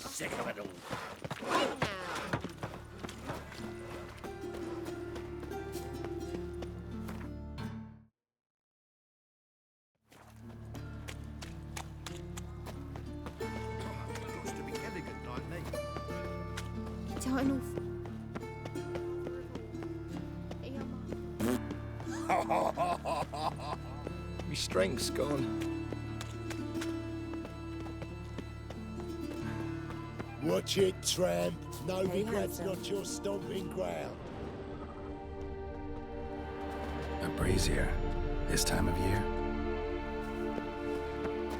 Sick of it all. Got to be elegant like me. Turn off. My strength's gone. Watch it, tramp. No Hey, regrets, handsome. not your stomping ground. A brazier. This time of year?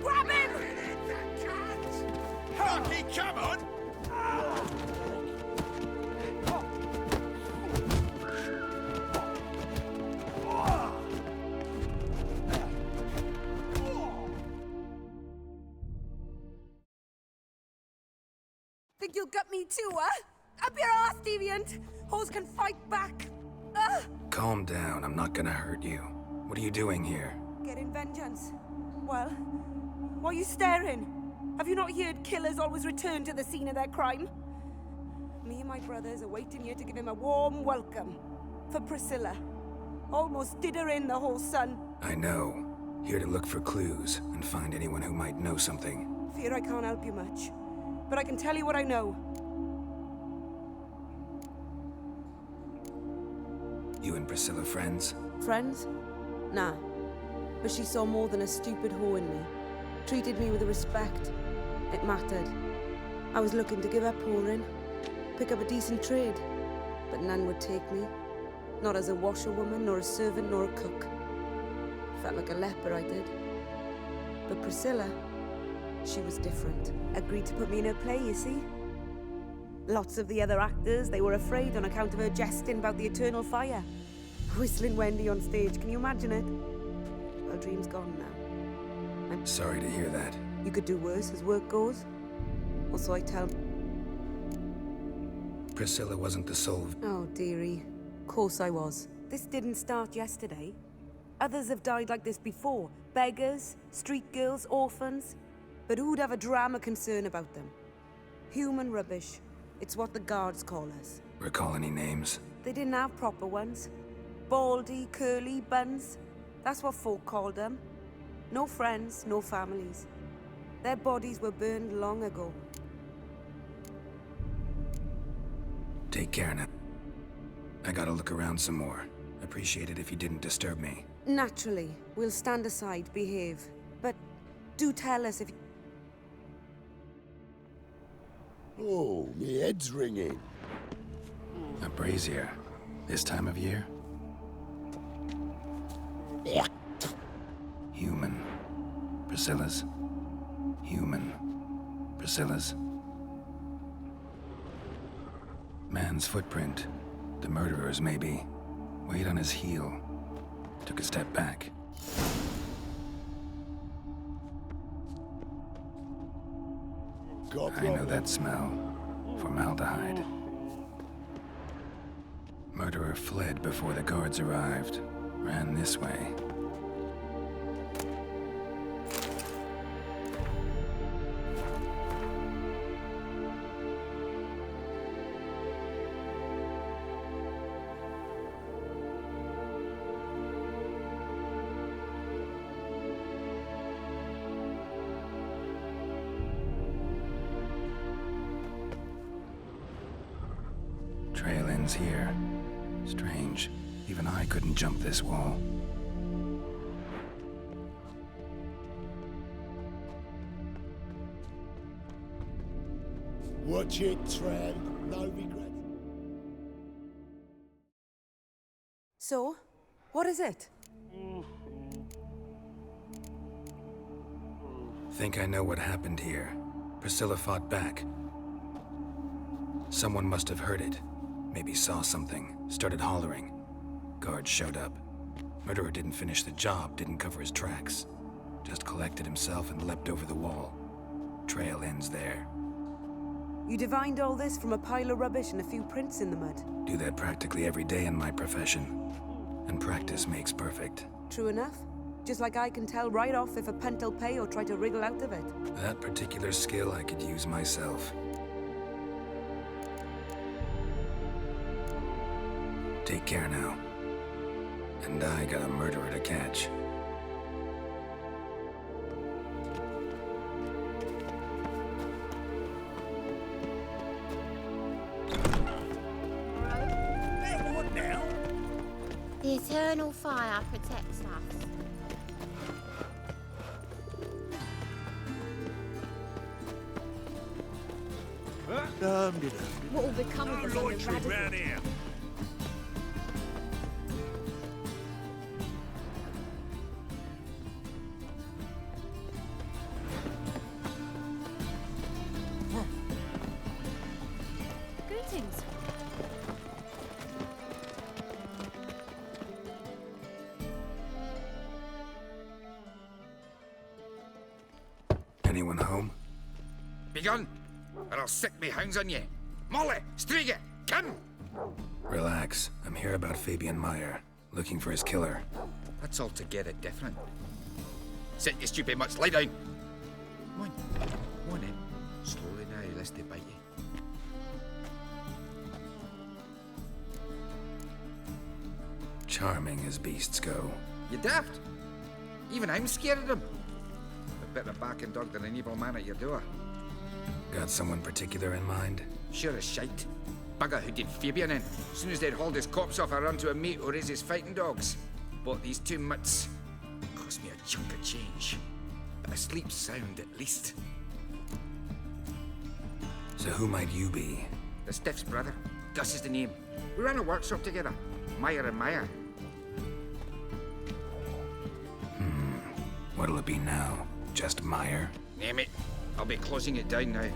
Grab him! Harky, come on! Think you'll get me too, huh? Up your ass, deviant! Hoes can fight back! Calm down, I'm not gonna hurt you. What are you doing here? Getting vengeance. Well, why are you staring? Have you not heard killers always return to the scene of their crime? Me and my brothers are waiting here to give him a warm welcome. For Priscilla. Almost did her in, the whole son. I know. Here to look for clues and find anyone who might know something. Fear I can't help you much. But I can tell you what I know. You and Priscilla friends? Friends? Nah. But she saw more than a stupid whore in me. Treated me with respect. It mattered. I was looking to give her pouring. Pick up a decent trade. But none would take me. Not as a washerwoman, nor a servant, nor a cook. Felt like a leper, I did. But Priscilla, she was different. Agreed to put me in her play, you see? Lots of the other actors, they were afraid on account of her jesting about the eternal fire. Whistling Wendy on stage, can you imagine it? Well, dream's gone now. I'm Sorry to hear that. You could do worse as work goes. Also, I tell... Priscilla wasn't the sole... Oh, dearie. Course I was. This didn't start yesterday. Others have died like this before. Beggars, street girls, orphans. But who'd have a drama concern about them? Human rubbish. It's what the guards call us. Recall any names? They didn't have proper ones. Baldy, curly, buns. That's what folk called them. No friends, no families. Their bodies were burned long ago. Take care now. I gotta look around some more. Appreciate it if you didn't disturb me. Naturally, we'll stand aside, behave. But do tell us if... Oh, my head's ringing. A brazier. This time of year? Human. Priscilla's. Human. Priscilla's. Man's footprint. The murderer's, maybe. Weight on his heel. Took a step back. I know that smell. Formaldehyde. Murderer fled before the guards arrived. Ran this way. Trail ends here. Strange. Even I couldn't jump this wall. Watch it, tramp. No regrets. So, what is it? Think I know what happened here. Priscilla fought back. Someone must have heard it. Maybe saw something. Started hollering. Guards showed up. Murderer didn't finish the job, didn't cover his tracks. Just collected himself and leapt over the wall. Trail ends there. You divined all this from a pile of rubbish and a few prints in the mud. Do that practically every day in my profession. And practice makes perfect. True enough. Just like I can tell right off if a punt'll pay or try to wriggle out of it. That particular skill I could use myself. Take care now. And I got a murderer to catch. What now? The eternal fire protects us. What will become of us in the Loitering round radical? here. Greetings. Anyone home? Begun, or I'll sick me hounds on you. Molly, Striga, come! Relax. I'm here about Fabian Meyer, looking for his killer. That's altogether different. Sit, you stupid mutts, lie down. Come on in. Slowly now, lest they bite you. Charming as beasts go. You daft? Even I'm scared of them. A better barking dog than an evil man at your door. Got someone particular in mind? Sure as shite. Bugger who did Fabian in. As soon as they'd hauled his corpse off, I run to a mate who raises fighting dogs. Bought these 2 mutts. Cost me a chunk of change. But I sleep sound at least. So who might you be? The Stiff's brother. Gus is the name. We ran a workshop together. Meyer and Meyer. What'll it be now? Just Meyer? Name it. I'll be closing it down now.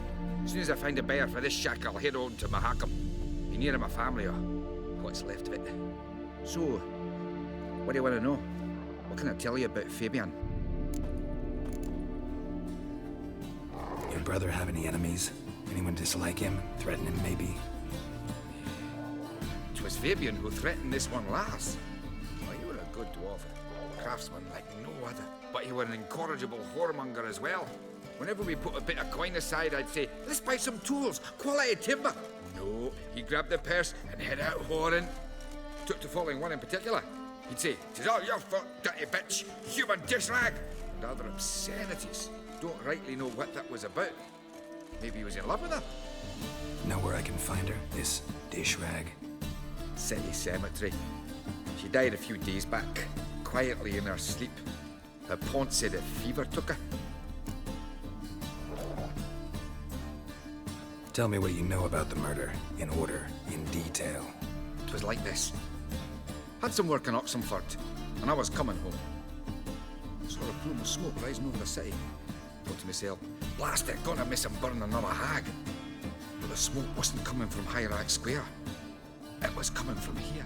As soon as I find a buyer for this shack, I'll head on to Mahakam. Be near my family or what's left of it. So, what do you want to know? What can I tell you about Fabian? Your brother have any enemies? Anyone dislike him? Threaten him, maybe? 'Twas Fabian who threatened this one last. Oh, you were a good dwarf. Craftsman like no other. But you were an incorrigible whoremonger as well. Whenever we put a bit of coin aside, I'd say, let's buy some tools, quality timber. No, he grabbed the purse and head out whoring. Took to following one in particular. He'd say, "'Tis all your fault, dirty bitch, human dish rag," and other obscenities. Don't rightly know what that was about. Maybe he was in love with her. Know where I can find her? This dish rag? City cemetery. She died a few days back, quietly in her sleep. Her pont said a fever took her. Tell me what you know about the murder, in order, in detail. It was like this. Had some work in Oxenford, and I was coming home. Saw a plume of smoke rising over the city. Thought to myself, blast it, gonna miss him burning another hag. But the smoke wasn't coming from High Rag Square. It was coming from here.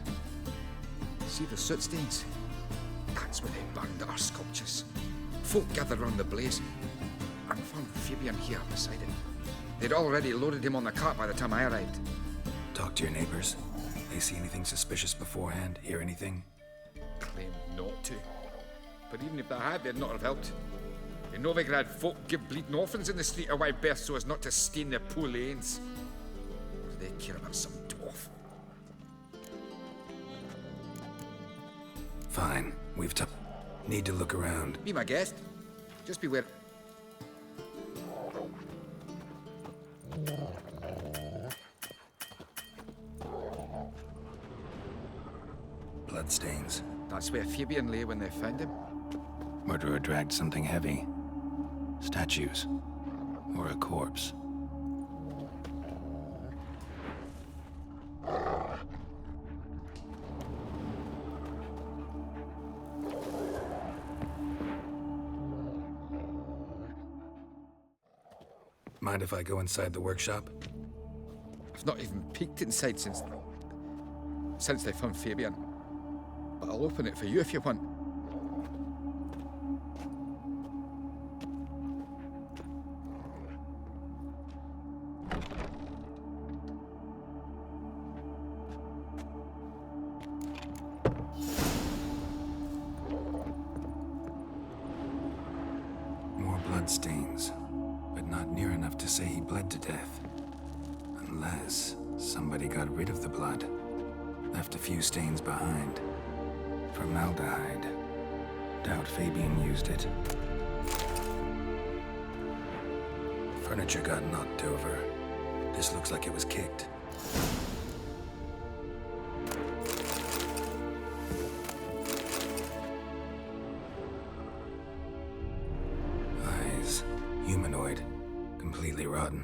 See the soot stains? That's where they burned our sculptures. Folk gathered round the blaze, and found Fabian here beside it. They'd already loaded him on the cart by the time I arrived. Talk to your neighbors. They see anything suspicious beforehand? Hear anything? Claim not to. But even if they had, they'd not have helped. In Novigrad, folk give bleeding orphans in the street a wide berth so as not to stain their poor lanes. Or do they care about some dwarf? Fine. We've need to look around. Be my guest. Just beware. Bloodstains. That's where Fabian lay when they found him. Murderer dragged something heavy. Statues. Or a corpse. Mind if I go inside the workshop? I've not even peeked inside since they found Fabian. But I'll open it for you if you want. blood stains, but not near enough to say he bled to death. Unless somebody got rid of the blood, left a few stains behind. Formaldehyde. Doubt Fabian used it. Furniture got knocked over. This looks like it was kicked. Eyes. Humanoid. Completely rotten.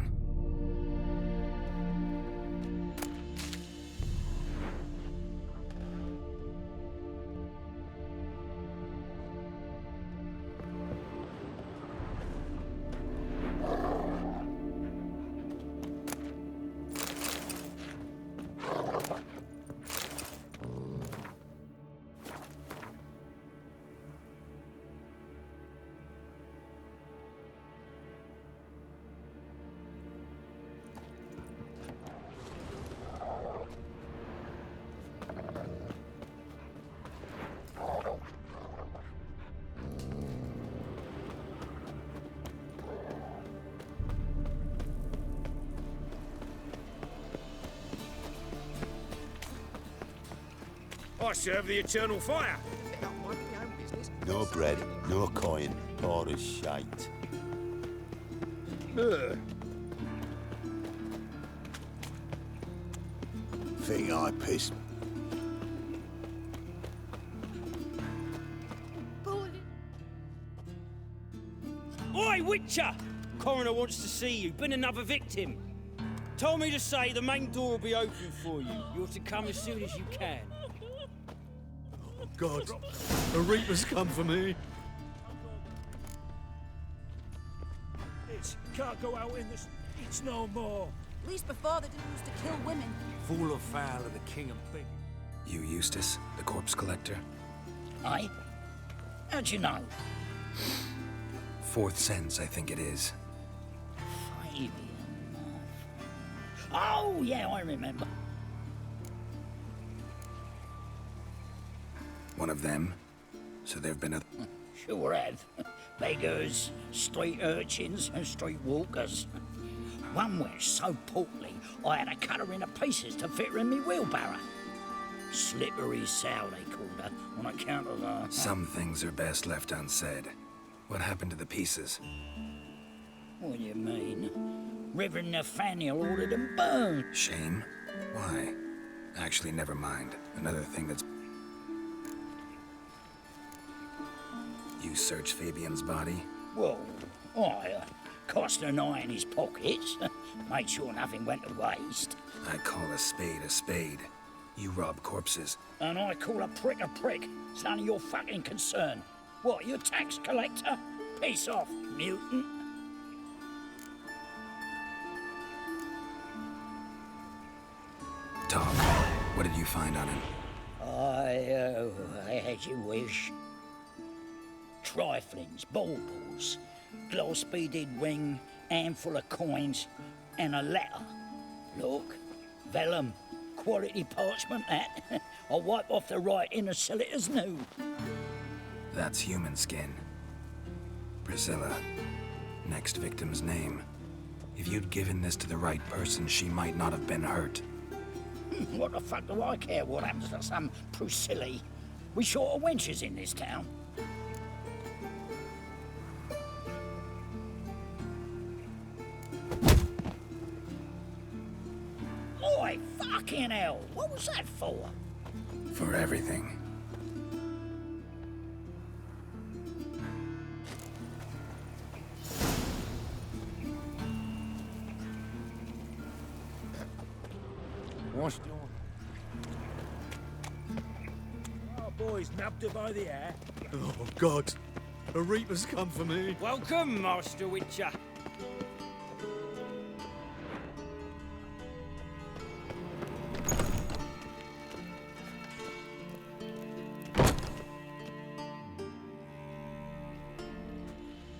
I serve the eternal fire. No bread, no coin, or a shite. Think I pissed. Oi, Witcher! Coroner wants to see you. Been another victim. Told me to say the main door will be open for you. You're to come as soon as you can. God, a reaper's come for me. It can't go out in the streets no more. At least before they didn't used to kill women. Full of foul of the king and big. You, Eustace, the corpse collector? Aye? How'd you know? Fourth sense, I think it is. Fabian. Oh, yeah, I remember. One of them? So there've been a... Sure have. Beggars, street urchins, and street walkers. One went so portly, I had to cut her into pieces to fit her in me wheelbarrow. Slippery sow, they called her, on account of her... Some things are best left unsaid. What happened to the pieces? What do you mean? Reverend Nathaniel ordered them burned. Shame? Why? Actually, never mind. Another thing that's... You searched Fabian's body? Well, I cast an eye in his pockets, made sure nothing went to waste. I call a spade a spade. You rob corpses. And I call a prick a prick. It's none of your fucking concern. What, you a tax collector? Piss off, mutant. Talk. What did you find on him? I as you wish. Triflings, baubles, gloss-beaded ring, handful of coins, and a letter. Look, vellum, quality parchment that. I'll wipe off the writing and sell it as new. That's human skin. Priscilla. Next victim's name. If you'd given this to the right person, she might not have been hurt. What the fuck do I care what happens to some Priscilla? We short of wenches in this town. Oi, fucking hell! What was that for? For everything. What's doing? Our boys nabbed her by the hair. Oh, God, a reaper's come for me. Welcome, Master Witcher.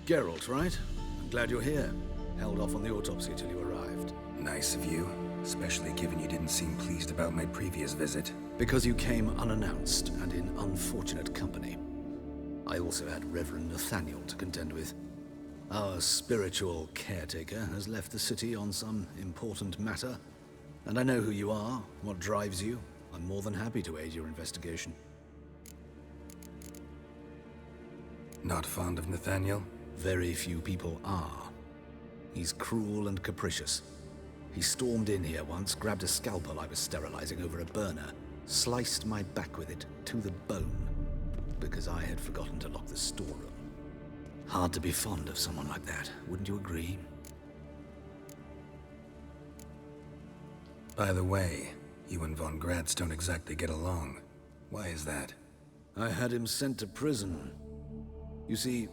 Geralt, right? I'm glad you're here. Held off on the autopsy till you arrived. Nice of you. Especially given you didn't seem pleased about my previous visit. Because you came unannounced and in unfortunate company. I also had Reverend Nathaniel to contend with. Our spiritual caretaker has left the city on some important matter, and I know who you are, what drives you. I'm more than happy to aid your investigation. Not fond of Nathaniel? Very few people are. He's cruel and capricious. He stormed in here once, grabbed a scalpel I was sterilizing over a burner, sliced my back with it to the bone, because I had forgotten to lock the storeroom. Hard to be fond of someone like that, wouldn't you agree? By the way, you and Von Gratz don't exactly get along. Why is that? I had him sent to prison. You see,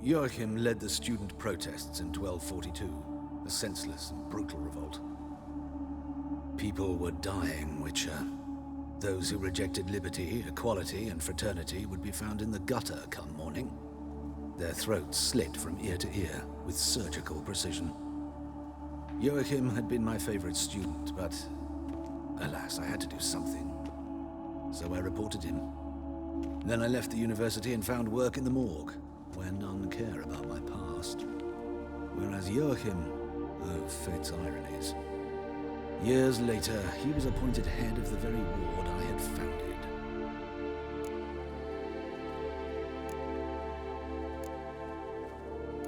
Joachim led the student protests in 1242, a senseless and brutal revolt. People were dying, Witcher. Those who rejected liberty, equality, and fraternity would be found in the gutter come morning. Their throats slit from ear to ear with surgical precision. Joachim had been my favorite student, but alas, I had to do something. So I reported him. Then I left the university and found work in the morgue, where none care about my past. Whereas Joachim, oh, fate's ironies. Years later, he was appointed head of the very ward I had founded.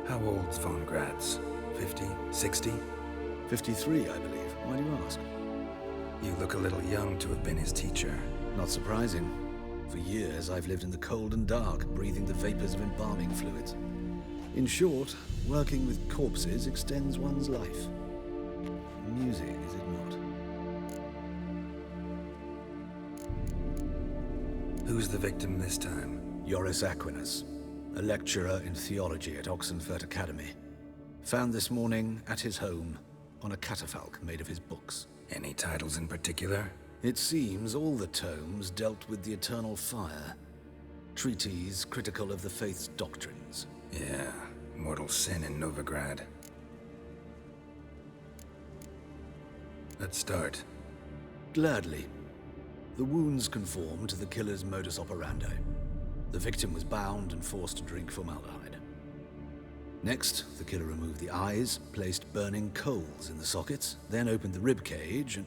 How old's Von Gratz? 50? 60? 53, I believe. Why do you ask? You look a little young to have been his teacher. Not surprising. For years, I've lived in the cold and dark, breathing the vapors of embalming fluids. In short, working with corpses extends one's life. Music, is it not? Who's the victim this time? Joris Aquinas, a lecturer in theology at Oxenfurt Academy. Found this morning at his home on a catafalque made of his books. Any titles in particular? It seems all the tomes dealt with the eternal fire. Treatises critical of the faith's doctrines. Yeah, mortal sin in Novigrad. Let's start. Gladly. The wounds conform to the killer's modus operandi. The victim was bound and forced to drink formaldehyde. Next, the killer removed the eyes, placed burning coals in the sockets, then opened the rib cage and...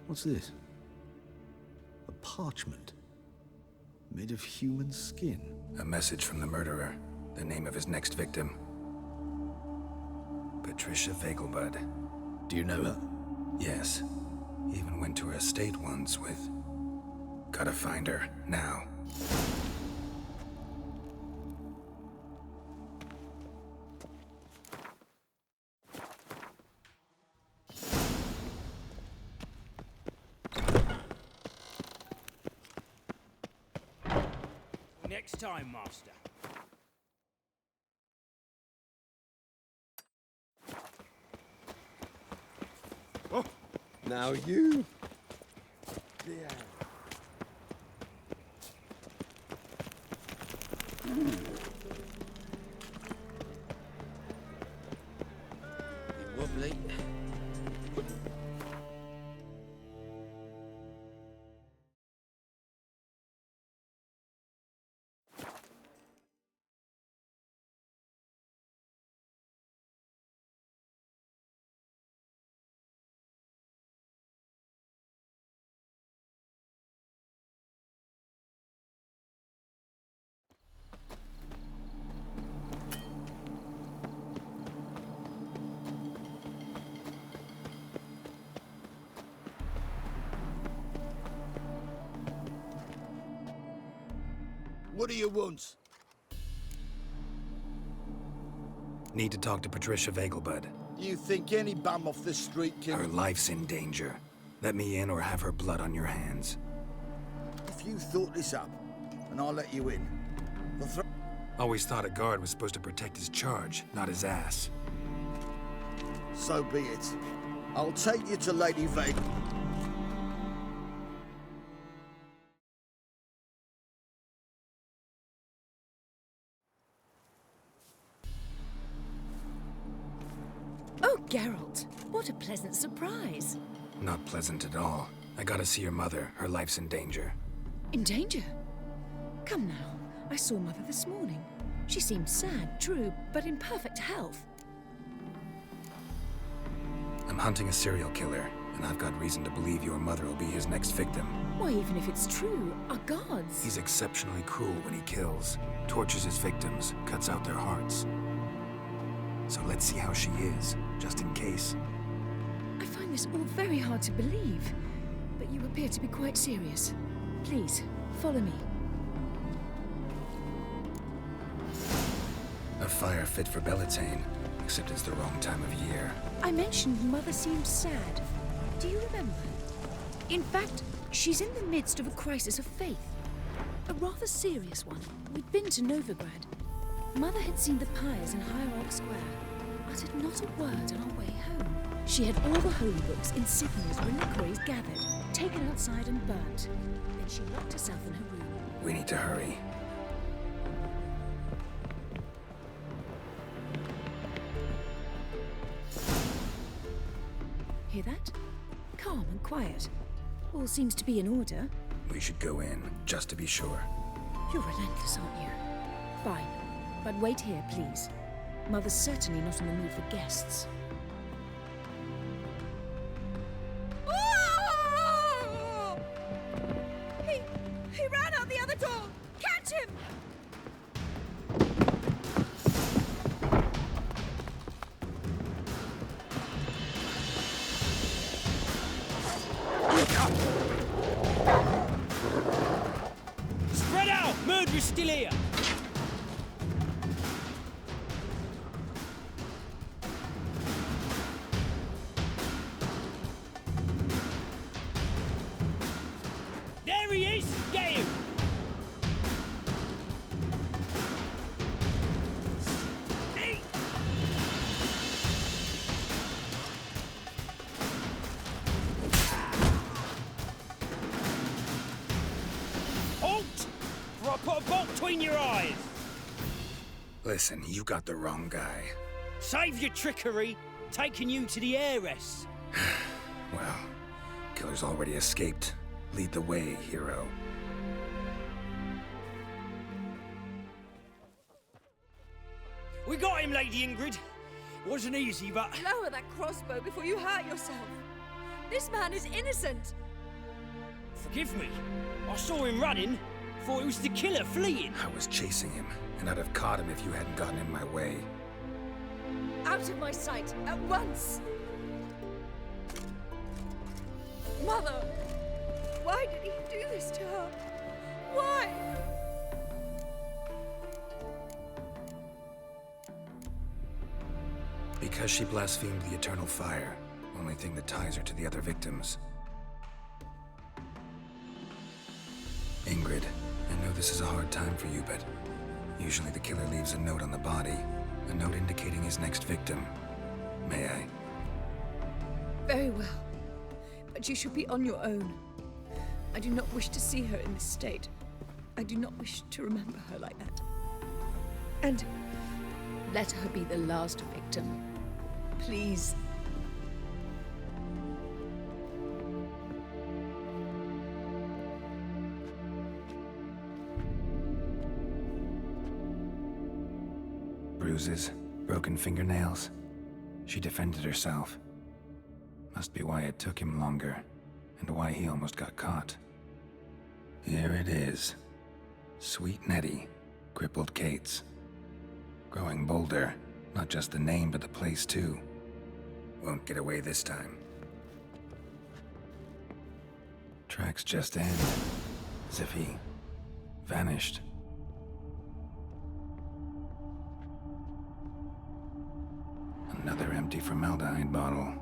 What's this? A parchment. Made of human skin. A message from the murderer. The name of his next victim. Patricia Vegelbud. Do you know her? Yes. Even went to her estate once with... Gotta find her, now. Next time, Master. Oh, now you. Yeah. Wobbly. What do you want? Need to talk to Patricia Vegelbud. You think any bum off the street Her can... life's in danger. Let me in or have her blood on your hands. If you thought this up, and I'll let you in, the Always thought a guard was supposed to protect his charge, not his ass. So be it. I'll take you to Lady Vega. Oh, Geralt, what a pleasant surprise. Not pleasant at all. I gotta see your mother. Her life's in danger. In danger? Come now, I saw Mother this morning. She seemed sad, true, but in perfect health. I'm hunting a serial killer, and I've got reason to believe your mother will be his next victim. Why, even if it's true, our gods... He's exceptionally cruel when he kills, tortures his victims, cuts out their hearts. So let's see how she is, just in case. I find this all very hard to believe, but you appear to be quite serious. Please, follow me. A fire fit for Bellatane, except it's the wrong time of year. I mentioned Mother seemed sad. Do you remember? In fact, she's in the midst of a crisis of faith. A rather serious one. We'd been to Novigrad. Mother had seen the pyres in Hierarch Square, uttered not a word on our way home. She had all the holy books, insignias, reliquaries gathered, taken outside and burnt. Then she locked herself in her room. We need to hurry. Hear that? Calm and quiet. All seems to be in order. We should go in, just to be sure. You're relentless, aren't you? Fine. But wait here, please. Mother's certainly not in the mood for guests. Oh! He ran out the other door! Catch him! Spread out! Murderer's still here! There he is! Get him! Hey! Halt! Or I'll put a bolt between your eyes! Listen, you got the wrong guy. Save your trickery, taking you to the heiress. Well, killer's already escaped. Lead the way, hero. We got him, Lady Ingrid. Wasn't easy, but... Lower that crossbow before you hurt yourself. This man is innocent. Forgive me. I saw him running. Thought it was the killer fleeing. I was chasing him, and I'd have caught him if you hadn't gotten in my way. Out of my sight, at once! Mother! Why did he do this to her? Why? Because she blasphemed the eternal fire. Only thing that ties her to the other victims. Ingrid, I know this is a hard time for you, but usually the killer leaves a note on the body. A note indicating his next victim. May I? Very well. But you should be on your own. I do not wish to see her in this state. I do not wish to remember her like that. And let her be the last victim. Please. Bruises, broken fingernails. She defended herself. Must be why it took him longer, and why he almost got caught. Here it is. Sweet Nettie, crippled Kate's. Growing bolder, not just the name, but the place too. Won't get away this time. Tracks just end, as if he vanished. Another empty formaldehyde bottle.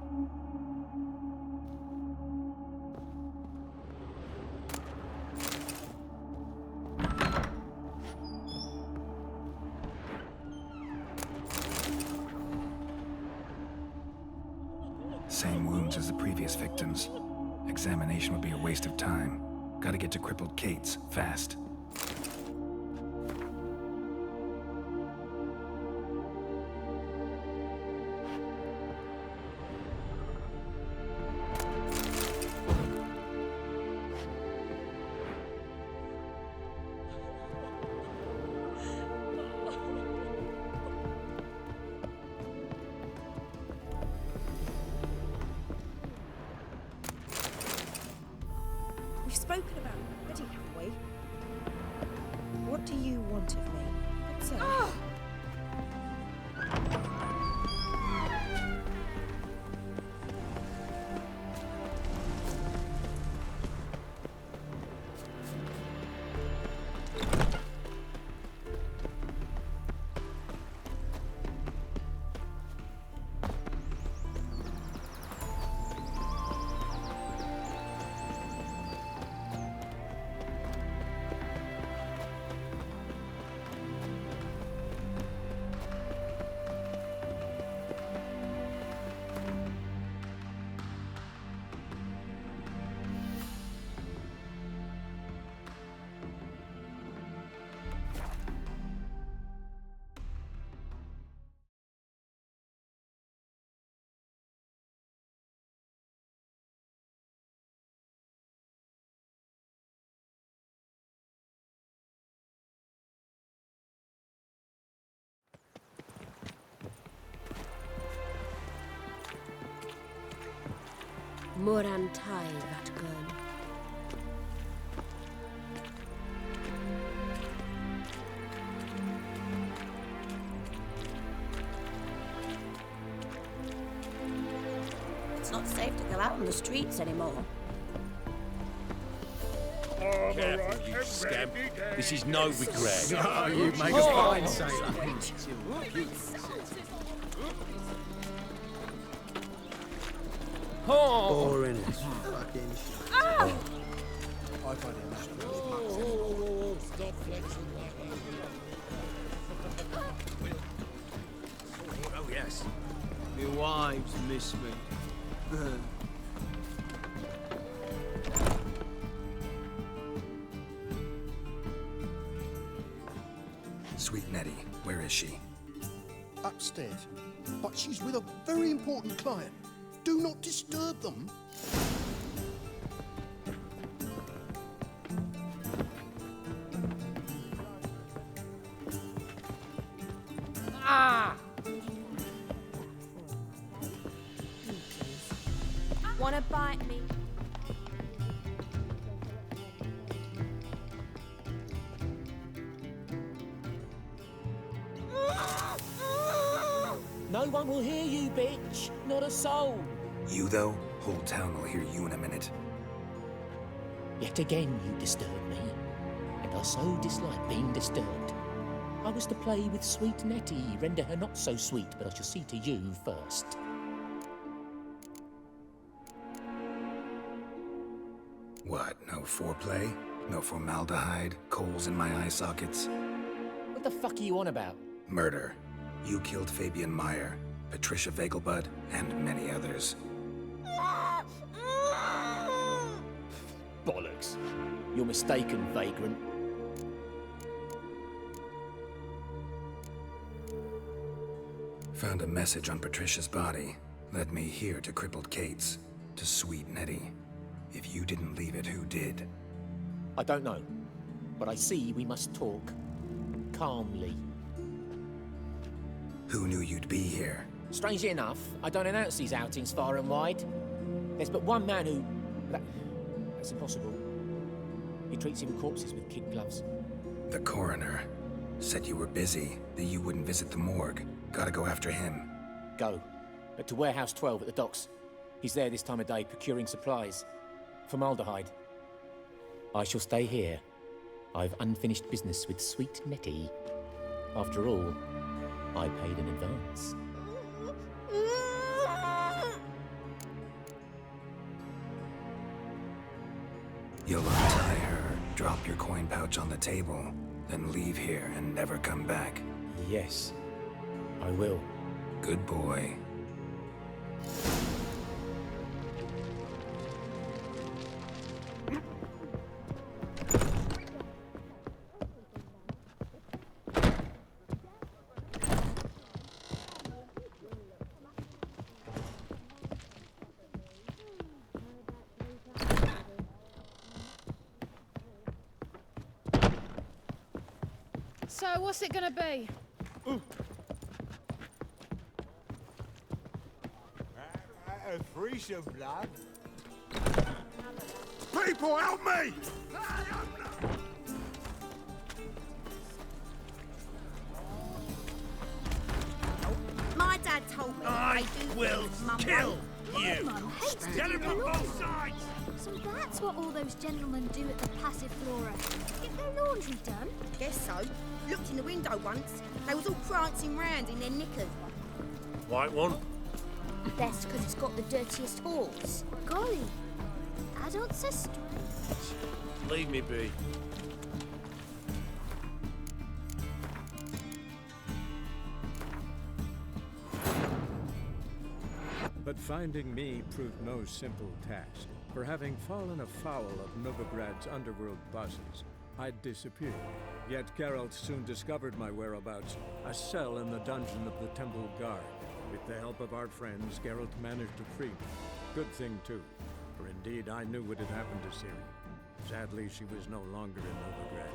Same wounds as the previous victims. Examination would be a waste of time. Gotta get to crippled Kate's, fast. talking about? Betty Hathaway. What do you want of me? Good sir. Morantai, that girl. It's not safe to go out on the streets anymore. Careful, you scamp. This is no regret. Oh, you make a fine sailor. Boring as fucking shit. I find it miserable. Stop flexing like Oh, yes. My wives miss me. Sweet Nettie, where is she? Upstairs. But she's with a very important client. Do not disturb them. Wanna bite me? No one will hear you, bitch. Not a soul. You, though? Whole town will hear you in a minute. Yet again you disturb me, and I so dislike being disturbed. I was to play with sweet Nettie, render her not so sweet, but I shall see to you first. What, no foreplay? No formaldehyde? Coals in my eye sockets? What the fuck are you on about? Murder. You killed Fabian Meyer, Patricia Vegelbud, and many others. Bollocks. You're mistaken, vagrant. Found a message on Patricia's body. Led me here to crippled Kate's, to sweet Nettie. If you didn't leave it, who did? I don't know, but I see we must talk. Calmly. Who knew you'd be here? Strangely enough, I don't announce these outings far and wide. There's but one man who... That's impossible. He treats even corpses with kid gloves. The coroner. Said you were busy, that you wouldn't visit the morgue. Gotta go after him. Go. But to Warehouse 12 at the docks. He's there this time of day, procuring supplies. Formaldehyde. I shall stay here. I've unfinished business with sweet Nettie. After all, I paid in advance. You'll untie her, drop your coin pouch on the table, then leave here and never come back. Yes, I will. Good boy. So, what's it gonna be? Free some blood. People, help me! My dad told me I they do will things Mum kill won't. you! Mum hates to Get do him the from laundry. both sides! So that's what all those gentlemen do at the Passive Flora. Get their laundry done. Guess so. Looked in the window once. They was all prancing round in their knickers. White one? That's because it's got the dirtiest halls. Golly, adults are strange. Leave me be. But finding me proved no simple task, for having fallen afoul of Novigrad's underworld bosses, I'd disappeared. Yet Geralt soon discovered my whereabouts, a cell in the dungeon of the Temple Guard. With the help of our friends, Geralt managed to free me. Good thing, too, for indeed I knew what had happened to Ciri. Sadly, she was no longer in Novigrad.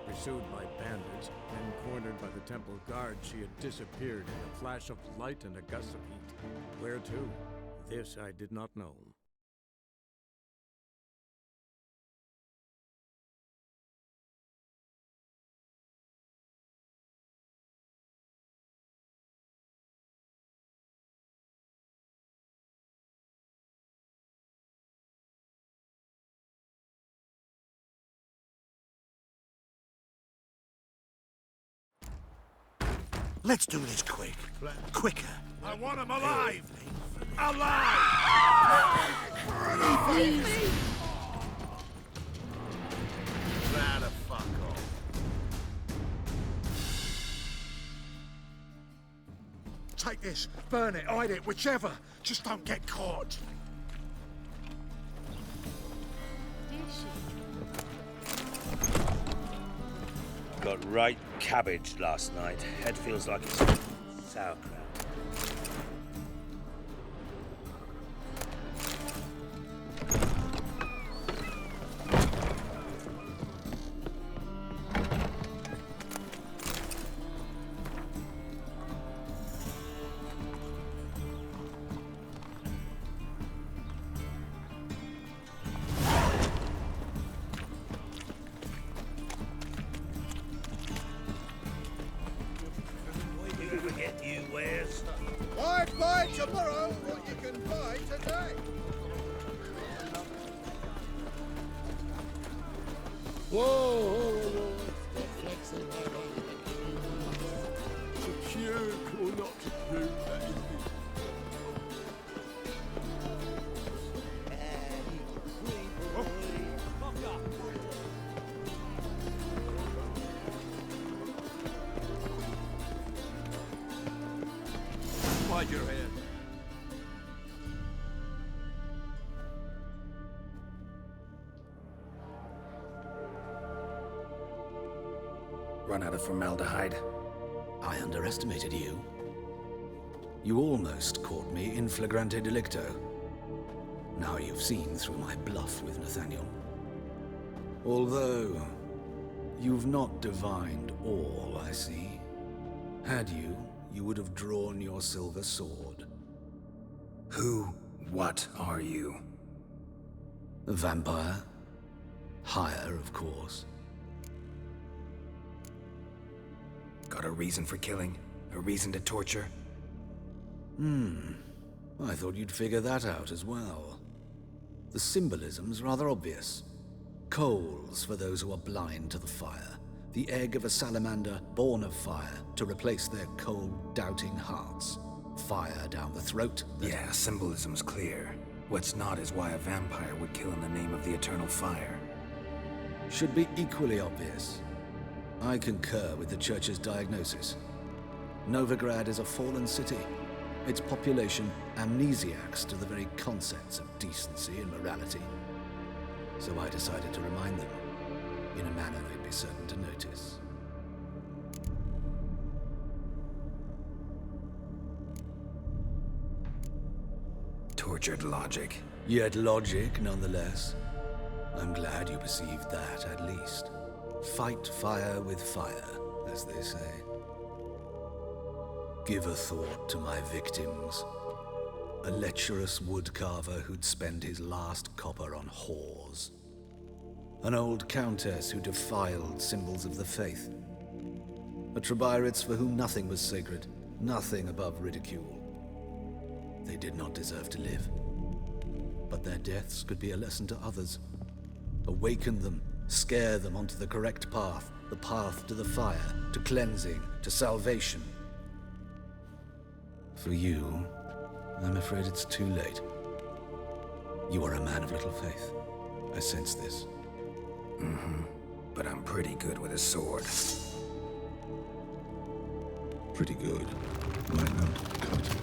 Pursued by bandits and cornered by the Temple Guard, she had disappeared in a flash of light and a gust of heat. Where to? This I did not know. Let's do this quick. Quicker. I want him alive! Alive! Now the fuck off. Take this, burn it, hide it, whichever. Just don't get caught. Got right cabbage last night. Head feels like it's sauerkraut. Buy tomorrow what you can buy today. Whoa. To puke or not to puke, baby. Hide your head. Run out of formaldehyde. I underestimated you. You almost caught me in flagrante delicto. Now you've seen through my bluff with Nathaniel. Although, you've not divined all, I see. Had you, you would have drawn your silver sword. What are you? A vampire. Higher, of course. Got a reason for killing? A reason to torture? I thought you'd figure that out as well. The symbolism's rather obvious. Coals for those who are blind to the fire. The egg of a salamander born of fire to replace their cold, doubting hearts. Fire down the throat. Yeah, symbolism's clear. What's not is why a vampire would kill in the name of the eternal fire. Should be equally obvious. I concur with the Church's diagnosis. Novigrad is a fallen city. Its population amnesiacs to the very concepts of decency and morality. So I decided to remind them, in a manner they'd be certain to notice. Tortured logic. Yet logic, nonetheless. I'm glad you perceived that, at least. Fight fire with fire, as they say. Give a thought to my victims. A lecherous woodcarver who'd spend his last copper on whores. An old countess who defiled symbols of the faith. A Trebirates for whom nothing was sacred, nothing above ridicule. They did not deserve to live. But their deaths could be a lesson to others. Awaken them, scare them onto the correct path, the path to the fire, to cleansing, to salvation. For you, I'm afraid it's too late. You are a man of little faith. I sense this. Mm-hmm. But I'm pretty good with a sword. Pretty good. Might not cut it.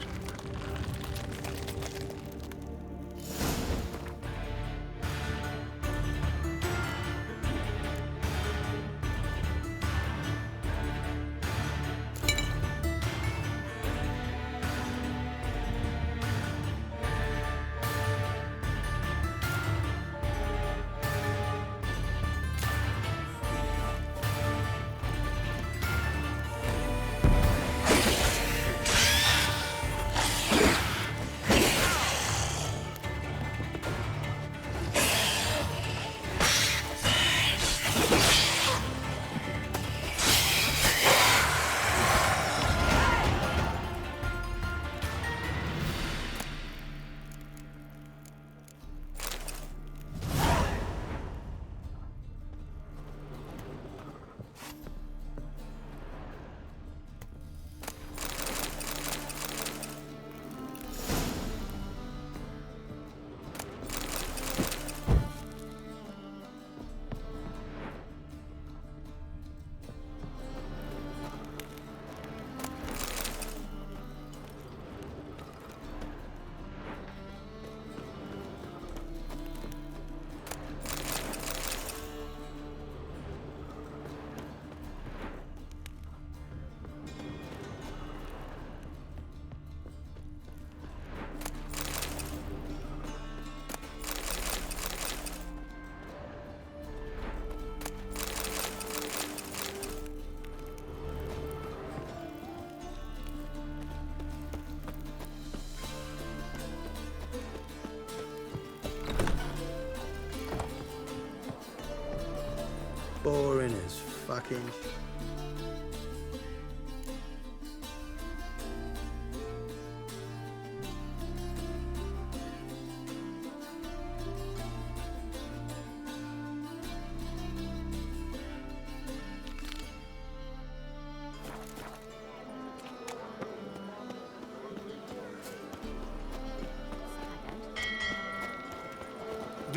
Boring as fucking...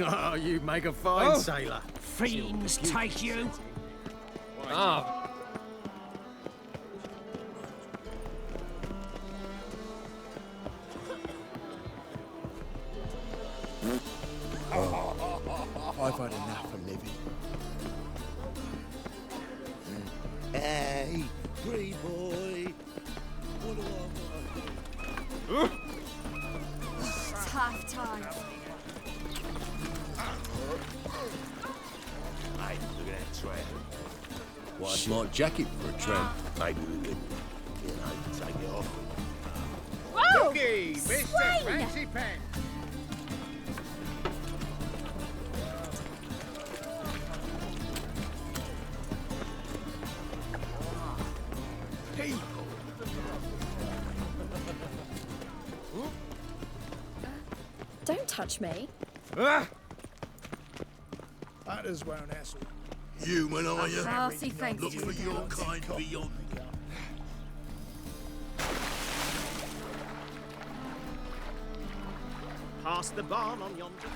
Oh, you make a fine sailor. Fiends take you. Ah. I've had enough of living. Hey, free boy. What do I want? Tough times. Hey, look at that tramp. What a smart jacket for a tramp. Maybe we could, take it off. Whoa! Cookie, Swing! Mr. Fancy Pants. Don't touch me. Ah! That is where an asshole. Human, are you? Classy thanks Look to for you. your kind beyond. Pass the barn on yonder.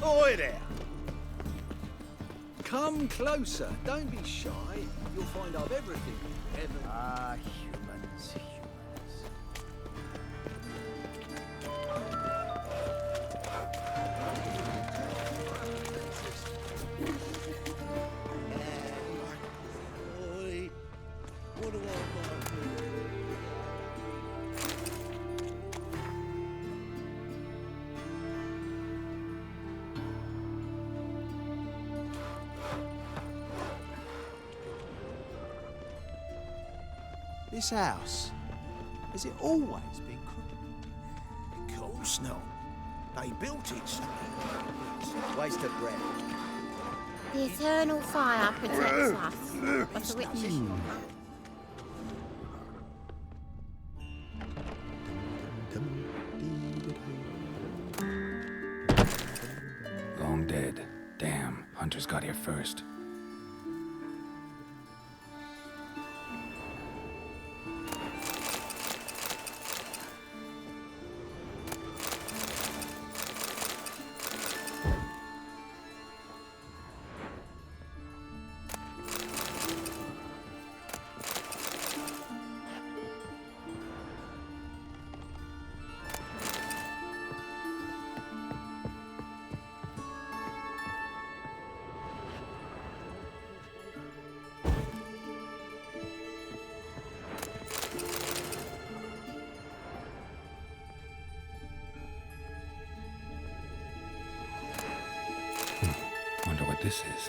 Oi there! Come closer. Don't be shy. You'll find I've everything. Ah, humans, humans. Boy, what do I want? This house, has it always been crooked? Of course not. They built it so. Waste of breath. The eternal fire protects us. But the witches. Long dead. Damn, hunters got here first. Wonder what this is.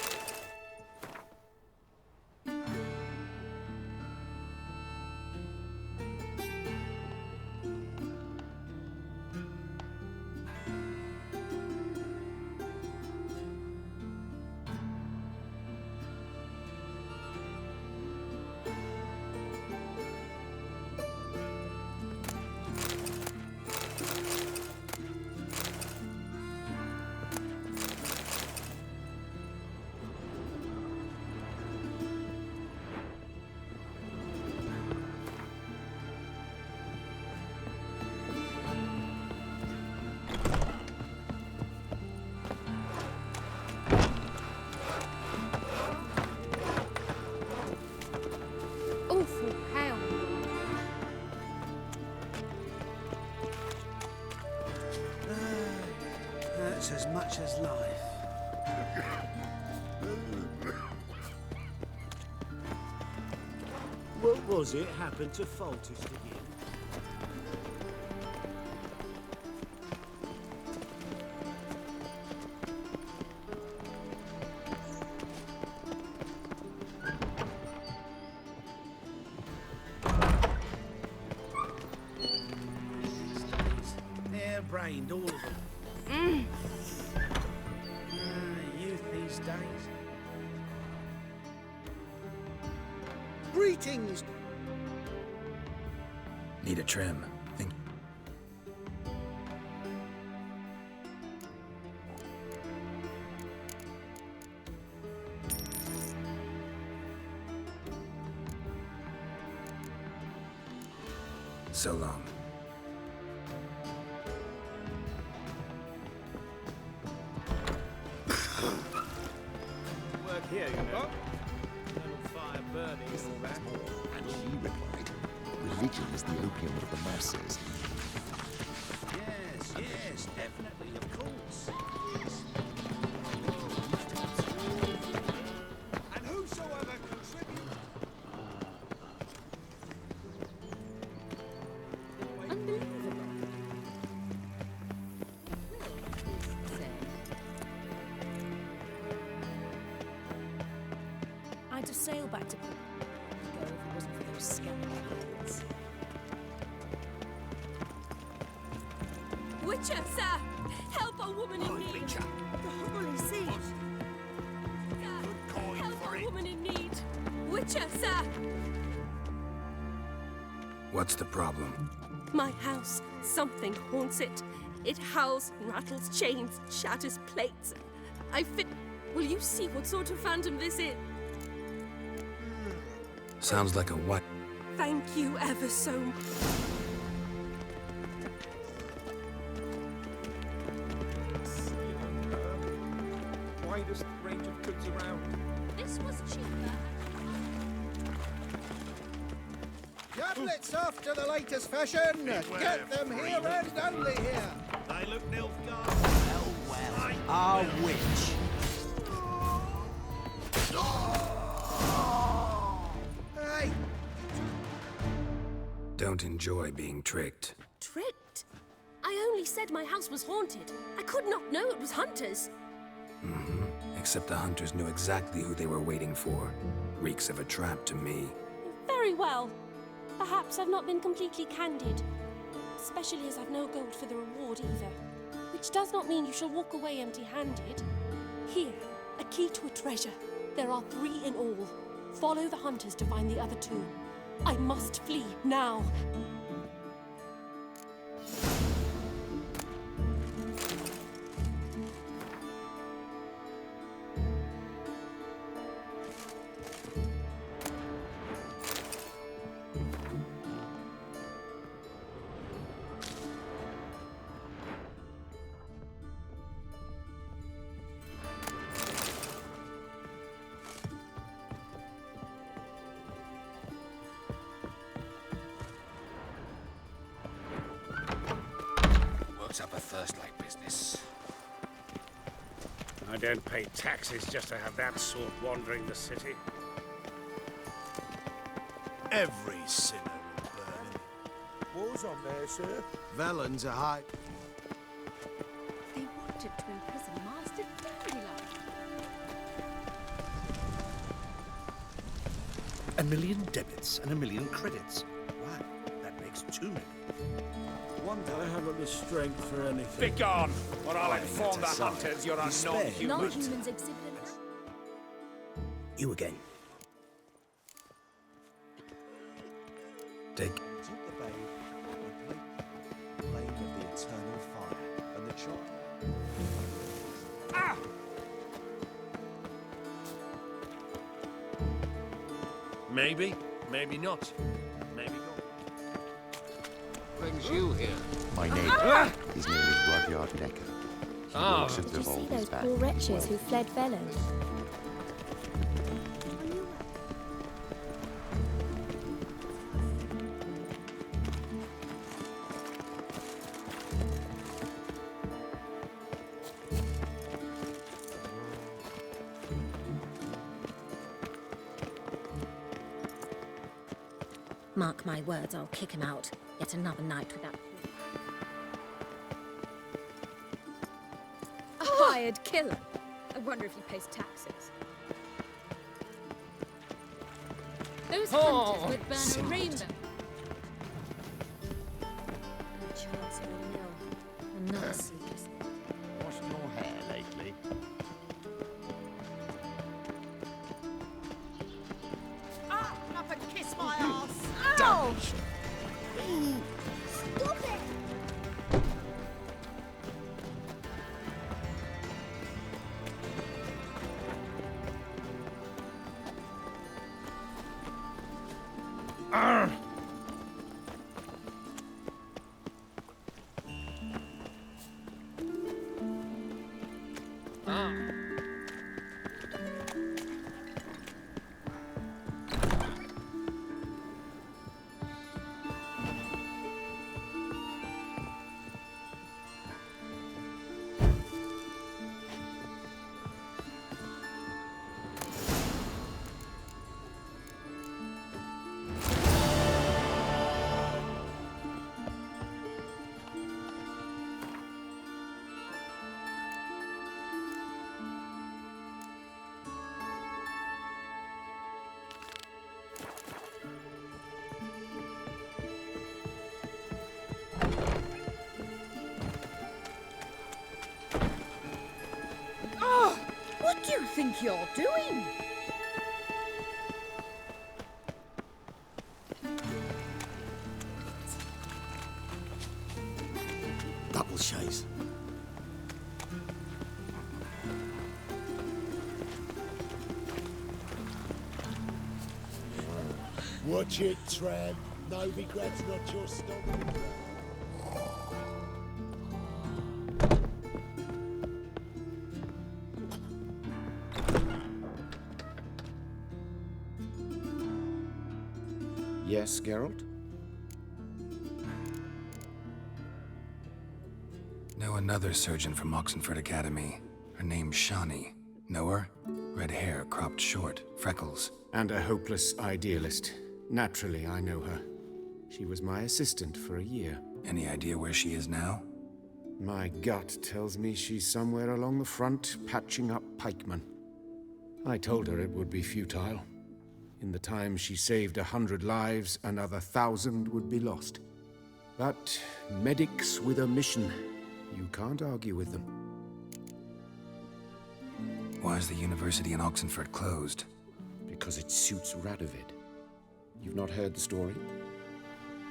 Awful hell. Hurts as much as life. What was it happened to Faltist again? Hair-brained, all of them. Youth these days. Greetings. Need a trim. Think. So long. Work here, you know. Little fire burning and all that. And she replied, religion is the opium of the masses. Yes, yes, definitely, of course. And whosoever contributes. I'd have sailed back to go if it wasn't for those scoundrels. Witcher, sir! Help a woman in need! Witcher. The holy siege! Sir, help a woman in need! Witcher, sir! What's the problem? My house, something haunts it. It howls, rattles chains, shatters plates. Will you see what sort of phantom this is? Sounds like a what? Thank you ever so much. Widest range of goods around. This was cheaper. Tablets after the latest fashion. Get them here and only here. They look Nilfgaard. Well, our witch. Hey, Don't enjoy being tricked. Tricked? I only said my house was haunted. I could not know it was hunters. Mm-hmm. Except the hunters knew exactly who they were waiting for. Reeks of a trap to me. Very well. Perhaps I've not been completely candid, especially as I've no gold for the reward either. Which does not mean you shall walk away empty-handed. Here, a key to a treasure. There are 3 in all. Follow the hunters to find the other 2. I must flee now. Up a thirst like business. I don't pay taxes just to have that sort wandering the city. Every sinner will burn. War's on there, sir. Vellon's a high. They wanted to imprison Master Dandelion. 1 million debits and 1 million credits. Wow, that makes 2 million. I haven't the strength for anything. Begone, or I'll inform the hunters you're a non-human. Non-humans exhibit an... You again. Dig. Took the babe, the blade of the eternal fire, and the child. Ah! Maybe, maybe not. Maybe not. Brings you here? My neighbour. His name is Rudyard Necker. He walks with Did you see revolvers those back. poor wretches who fled Vellon? Mark my words, I'll kick him out. Yet another night without... A hired killer. I wonder if he pays taxes. Those hunters would burn a rainbow. Chancellor Mill. Another sleepless. Washing your hair lately? Up and kiss my ass! Ow! Stop it! What do you think you're doing? Double chase. Watch it, tramp. Novigrad's not your stomping ground. Yes, Geralt? Know another surgeon from Oxenford Academy. Her name's Shani. Know her? Red hair, cropped short, freckles. And a hopeless idealist. Naturally, I know her. She was my assistant for a year. Any idea where she is now? My gut tells me she's somewhere along the front, patching up pikemen. I told her it would be futile. in the time she saved 100 lives, another 1,000 would be lost. But medics with a mission, you can't argue with them. Why is the university in Oxenford closed? Because it suits Radovid. You've not heard the story?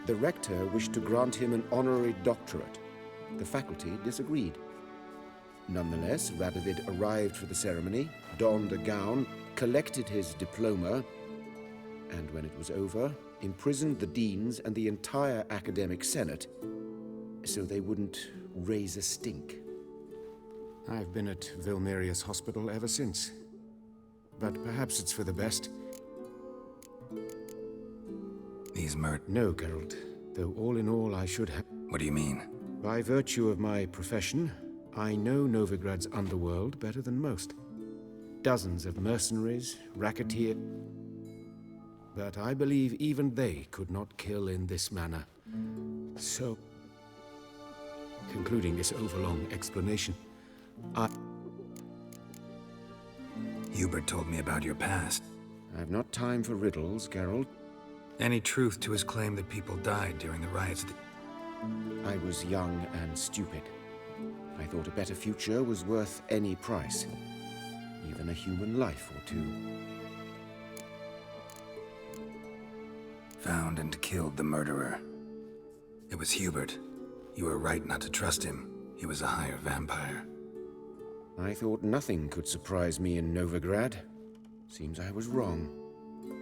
The rector wished to grant him an honorary doctorate. The faculty disagreed. Nonetheless, Radovid arrived for the ceremony, donned a gown, collected his diploma, and when it was over, imprisoned the deans and the entire academic senate so they wouldn't raise a stink. I've been at Vilmerius Hospital ever since. But perhaps it's for the best. These No, Geralt. Though all in all, I should have... What do you mean? By virtue of my profession, I know Novigrad's underworld better than most. Dozens of mercenaries, racketeers... But I believe even they could not kill in this manner. So... Concluding this overlong explanation, Hubert told me about your past. I've not time for riddles, Geralt. Any truth to his claim that people died during the riots? I was young and stupid. I thought a better future was worth any price. Even a human life or two. Found and killed the murderer. It was Hubert. You were right not to trust him. He was a higher vampire. I thought nothing could surprise me in Novigrad. Seems I was wrong.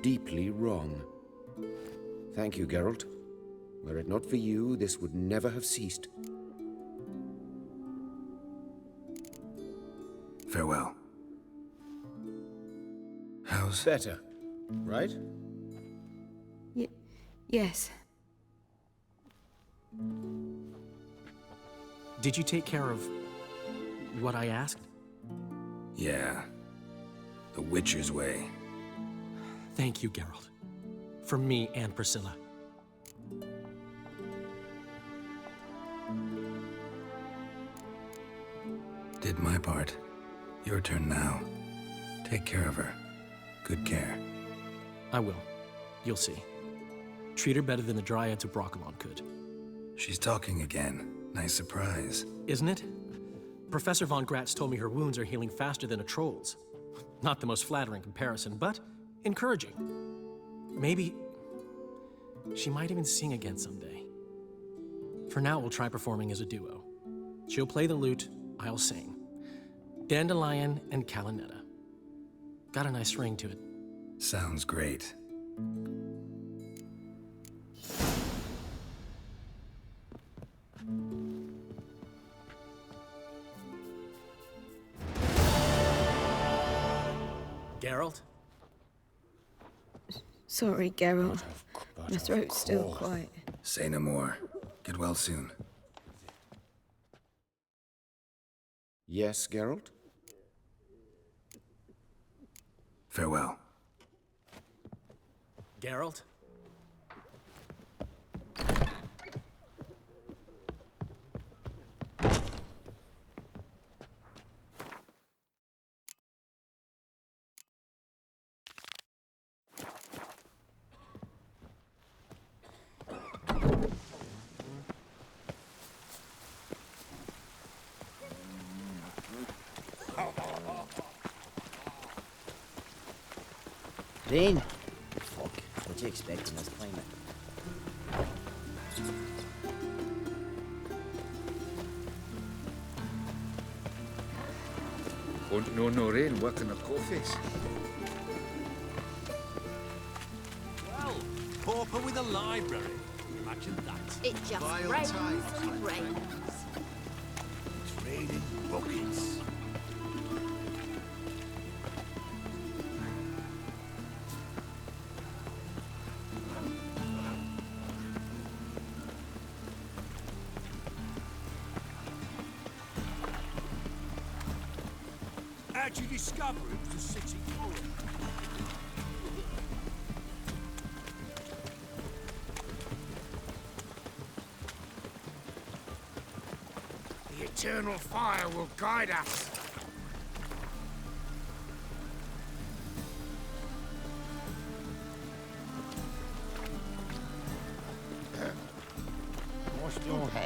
Deeply wrong. Thank you, Geralt. Were it not for you, this would never have ceased. Farewell. How's... Better, right? Yes. Did you take care of what I asked? Yeah. The Witcher's way. Thank you, Geralt. For me and Priscilla. Did my part. Your turn now. Take care of her. Good care. I will. You'll see. Treat her better than the Dryads of Broccolon could. She's talking again. Nice surprise. Isn't it? Professor von Gratz told me her wounds are healing faster than a troll's. Not the most flattering comparison, but encouraging. Maybe she might even sing again someday. For now, we'll try performing as a duo. She'll play the lute, I'll sing. Dandelion and Calinetta. Got a nice ring to it. Sounds great. Geralt? Sorry, Geralt. My throat's still quiet. Say no more. Get well soon. Yes, Geralt? Farewell. Geralt? Rain? Fuck. What do you expect in this climate? Won't know no rain working the coffees. Well, pauper with a library. Imagine that. It just Vile rains times, my and friend. rains. It's raining buckets. How'd you discover it was a city forum? The eternal fire will guide us.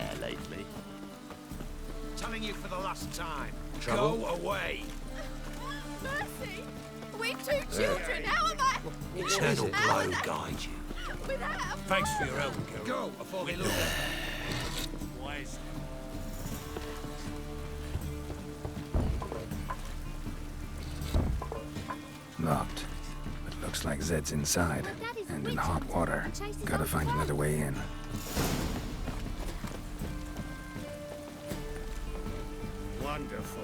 hair lately. Telling you for the last time. Trouble? Go away. Mercy! We two children, how am I? Eternal glow guide you. Without Thanks for your help, girl. Go before they look at Wise. Locked. But looks like Zed's inside. And in hot water. Gotta find another way in. Wonderful.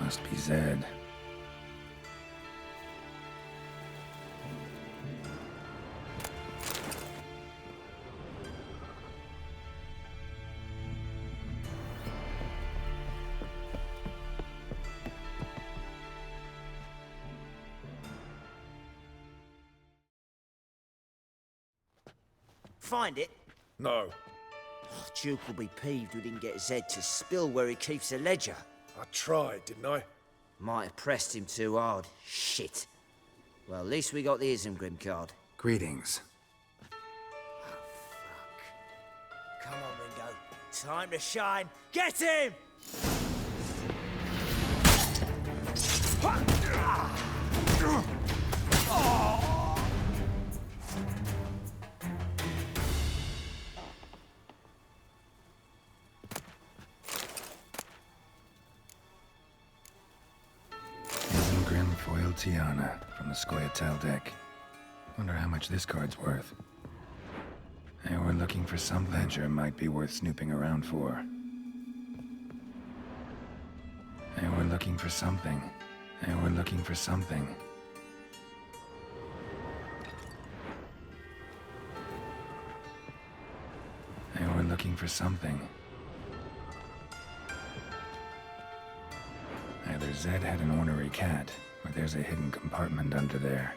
Must be Zed. Find it? No. Oh, Duke will be peeved we didn't get Zed to spill where he keeps the ledger. I tried, didn't I? Might have pressed him too hard. Shit. Well, at least we got the Isengrim card. Greetings. Come on, Ringo. Time to shine. Get him! Isengrim foil Tiana from the Scoia'tael deck. Wonder how much this card's worth. And we're looking for some ledger might be worth snooping around for. And we're looking for something. And we're looking for something. And we're looking for something. Either Zed had an ornery cat, or there's a hidden compartment under there.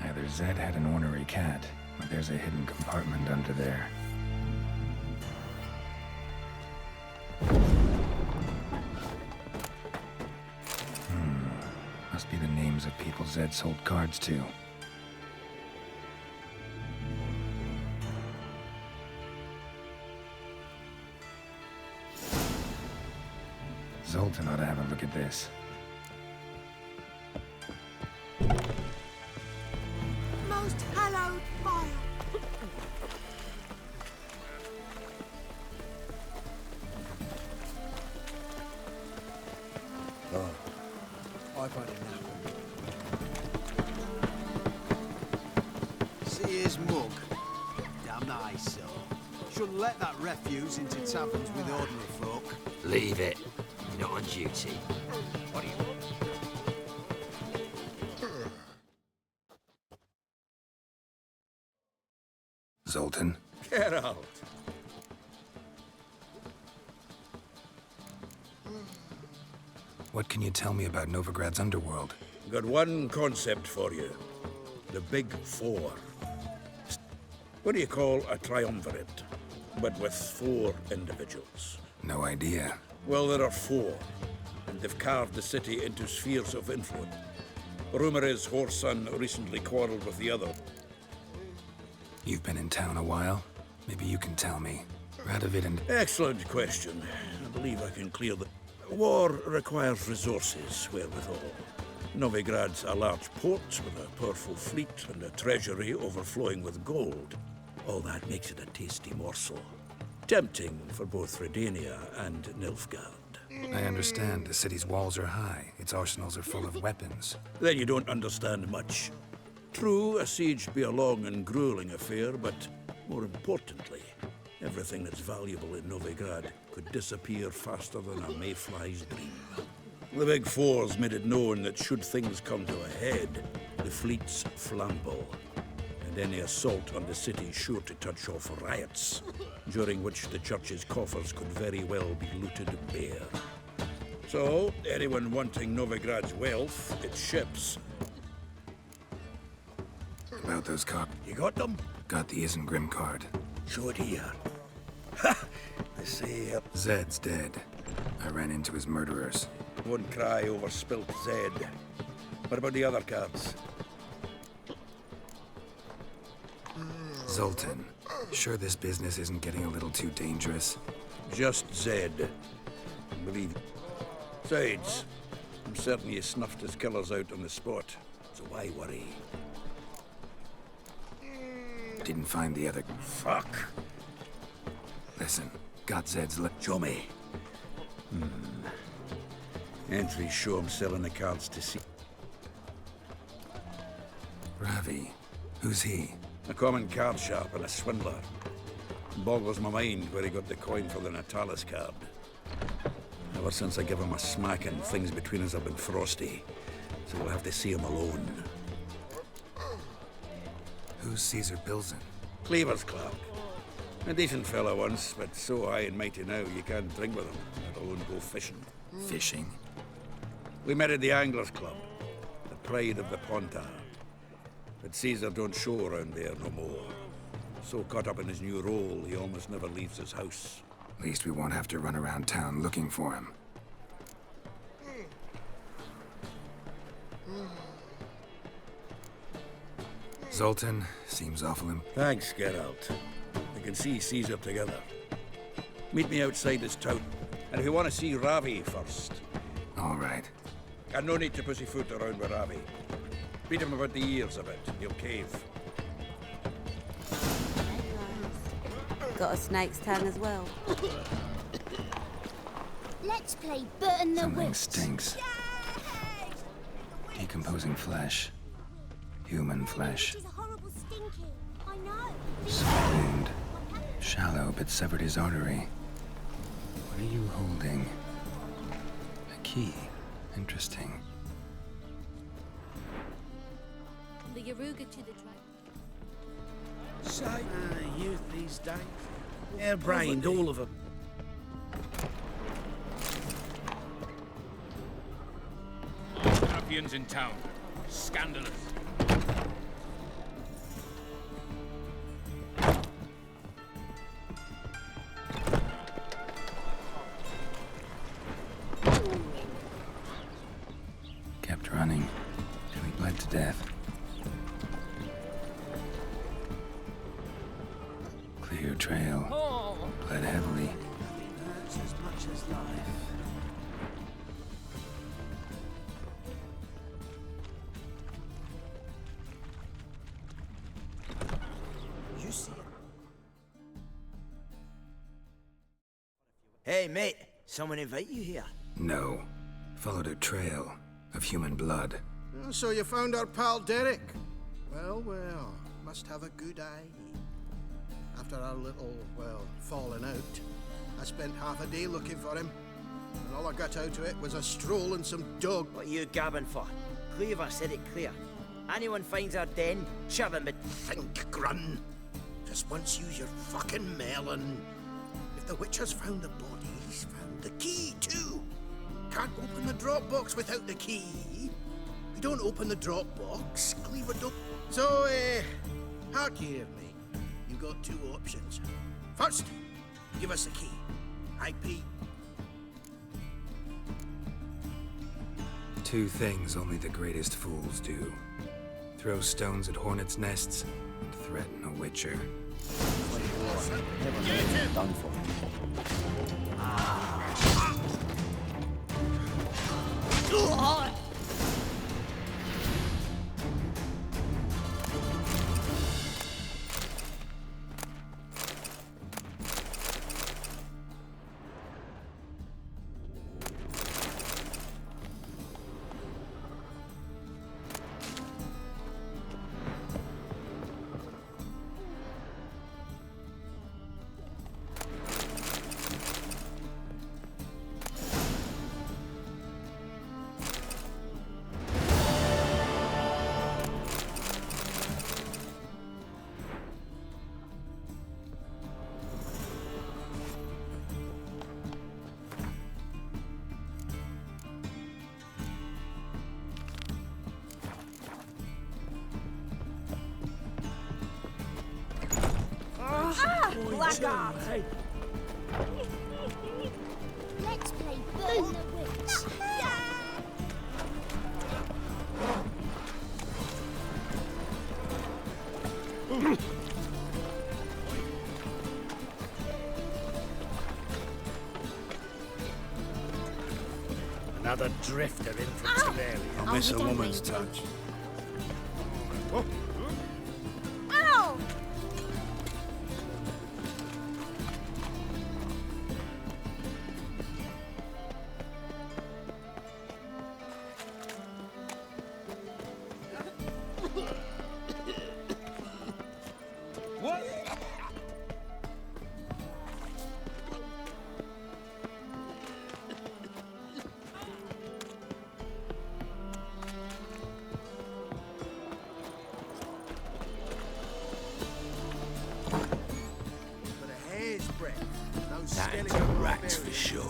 Either Zed had an ornery cat, or there's a hidden compartment under there. Must be the names of people Zed sold cards to. Zoltan ought to have a look at this. most hallowed fire. I've had enough. See his mug? Damn nice, so. Shouldn't let that refuse into taverns with ordinary folk. Leave it. Not on duty. What do you want? Zoltan? Get out. What can you tell me about Novigrad's underworld? Got one concept for you. The Big Four. What do you call a triumvirate, but with 4 individuals? No idea. Well, there are 4, and they've carved the city into spheres of influence. Rumor is Whoreson recently quarreled with the other. You've been in town a while? Maybe you can tell me. Radovid and... Excellent question. I believe I can clear the... War requires resources wherewithal. Novigrad's a large port with a powerful fleet and a treasury overflowing with gold. All that makes it a tasty morsel. Tempting for both Redania and Nilfgaard. I understand. The city's walls are high. Its arsenals are full of weapons. Then you don't understand much. True, a siege be a long and grueling affair, but more importantly, everything that's valuable in Novigrad could disappear faster than a mayfly's dream. The Big Four's made it known that should things come to a head, The fleet's flammable, and any assault on the city is sure to touch off riots, during which the church's coffers could very well be looted bare. So, anyone wanting Novigrad's wealth, its ships. About those You got them? Got the Isengrim card. Show it here. Ha! They say... Zed's dead. I ran into his murderers. Won't cry over spilt Zed. What about the other cards? Zoltan, sure this business isn't getting a little too dangerous? Just Zed. Believe. Besides, I'm certain he snuffed his killers out on the spot, so why worry? Didn't find the other... Fuck! Listen, got Zed's Show me. Entries show him selling the cards to see. Ravi. Who's he? A common card sharp and a swindler. Boggles my mind where he got the coin for the Natalis card. Ever since I gave him a smacking, things between us have been frosty. So we'll have to see him alone. Who's Caesar Bilzen? Cleaver's clerk. A decent fellow once, but so high and mighty now you can't drink with him, let alone go fishing. Fishing? We met at the Anglers Club, the pride of the Pontar. But Caesar don't show around there no more. So caught up in his new role, he almost never leaves his house. At least we won't have to run around town looking for him. Zoltan seems awful Thanks, Geralt. I can see Caesar together. Meet me outside his town. And if you want to see Ravi first. All right. And no need to pussyfoot around with Ravi. Beat him about the ears a bit, he'll cave. Got a snake's tongue as well. Let's play Burn the Something Witch. stinks. Decomposing flesh. Human flesh. It's horrible stinky. I know. Small wound. Shallow, but severed his artery. What are you holding? A key. Interesting. The Yaruga to the Say, youth these days. Hair-brained, all of them. Ruffians in town. Scandalous. Kept running till he bled to death. Clear trail. Bled heavily. Hurts as much as life. You see it? Hey, mate. Someone invite you here? No. Followed a trail of human blood. So you found our pal Derek? Well, well, must have a good eye. After our little, well, falling out, I spent half a day looking for him. And all I got out of it was a stroll and some dog. What are you gabbing for? Cleaver said it clear. Anyone finds our den, shove him, but... Think, Grun. Just once use your fucking melon. If the witch has found the body, he's found the key, too. Can't open the drop box without the key. We don't open the drop box, Cleaver don't... So, hark here, mate. You've got two options. First, give us the key. IP. Two things only the greatest fools do. Throw stones at hornets' nests and threaten a witcher. Done for. blackguard! Let's play Burn the Witch. Another drifter in from Teleria. I'll miss a woman's touch. Ow! What? But a hair's breadth. No That is a skeleton rat for sure.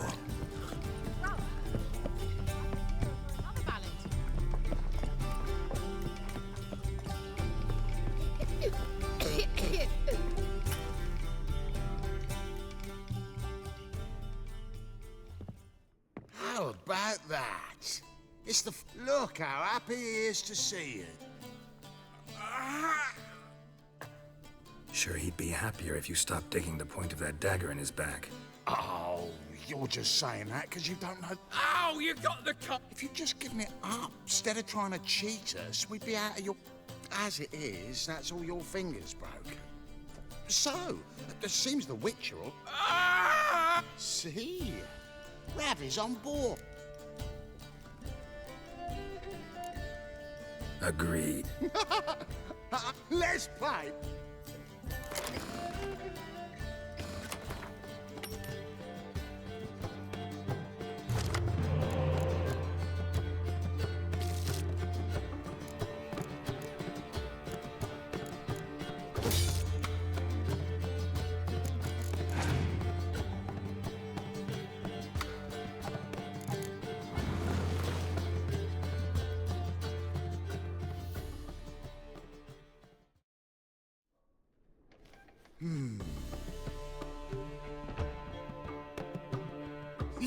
How about that? It's the... Look how happy he is to see you. Sure, he'd be happier if you stopped digging the point of that dagger in his back. Oh, you're just saying that because you don't know... Ow, you got the cut! If you'd just given it up, instead of trying to cheat us, we'd be out of your... As it is, that's all your fingers broke. So, it seems the Witcher will... See? Ravi's on board. Agreed. Let's play.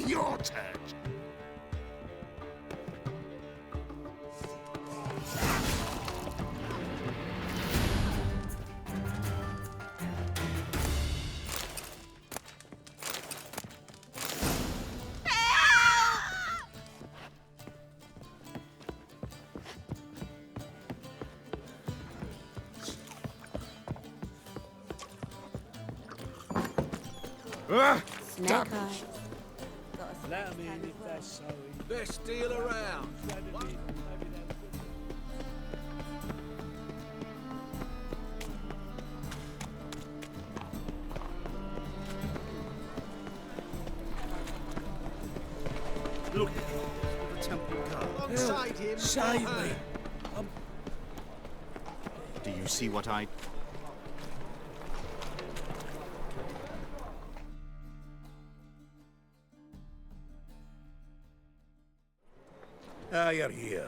Your turn. Snake eye. Let me in if that's so. Best deal around. Look, the temple guard. Alongside him. Save me. Do you see what I... Ah, you're here.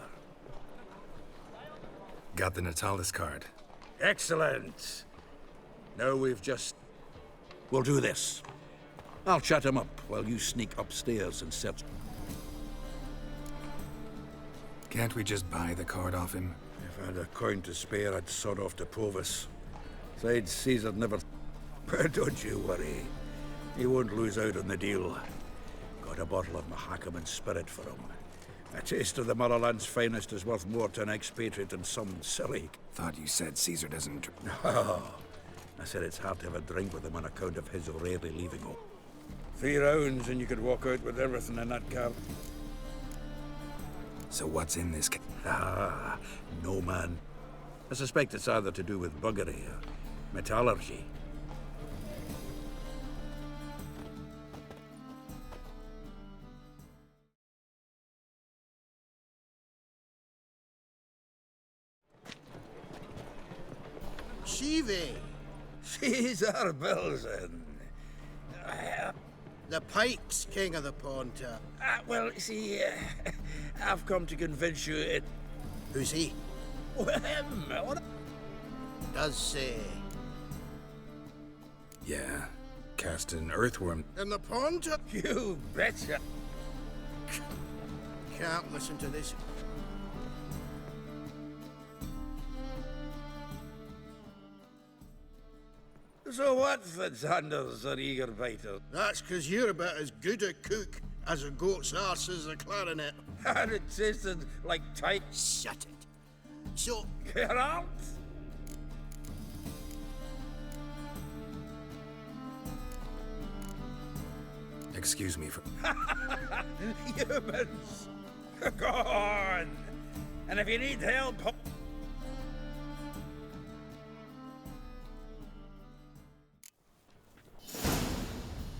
Got the Natalis card. Excellent. Now we've just... We'll do this. I'll chat him up while you sneak upstairs and search. Can't we just buy the card off him? If I had a coin to spare, I'd sod off to Provis. Besides, Caesar never... But don't you worry. He won't lose out on the deal. Got a bottle of Mahakaman spirit for him. A taste of the motherland's finest is worth more to an expatriate than some silly... Thought you said Caesar doesn't... No. I said it's hard to have a drink with him on account of his rarely leaving home. 3 rounds and you could walk out with everything in that card. So what's in this Ah, no man. I suspect it's either to do with buggery or metallurgy. Shivi. Caesar Belzen. The Pike's king of the Ponta. Well, see, I've come to convince you it... Who's he? Well, him. What? Does say. Yeah, cast an earthworm. In the pond? You betcha. Can't listen to this. So what, Fitzhanders or eager biters? That's 'cause you're about as good a cook as a goat's arse is a clarinet. And it tasted like tight. Shut it. So... Geralt? Excuse me for... Humans! Go on! And if you need help...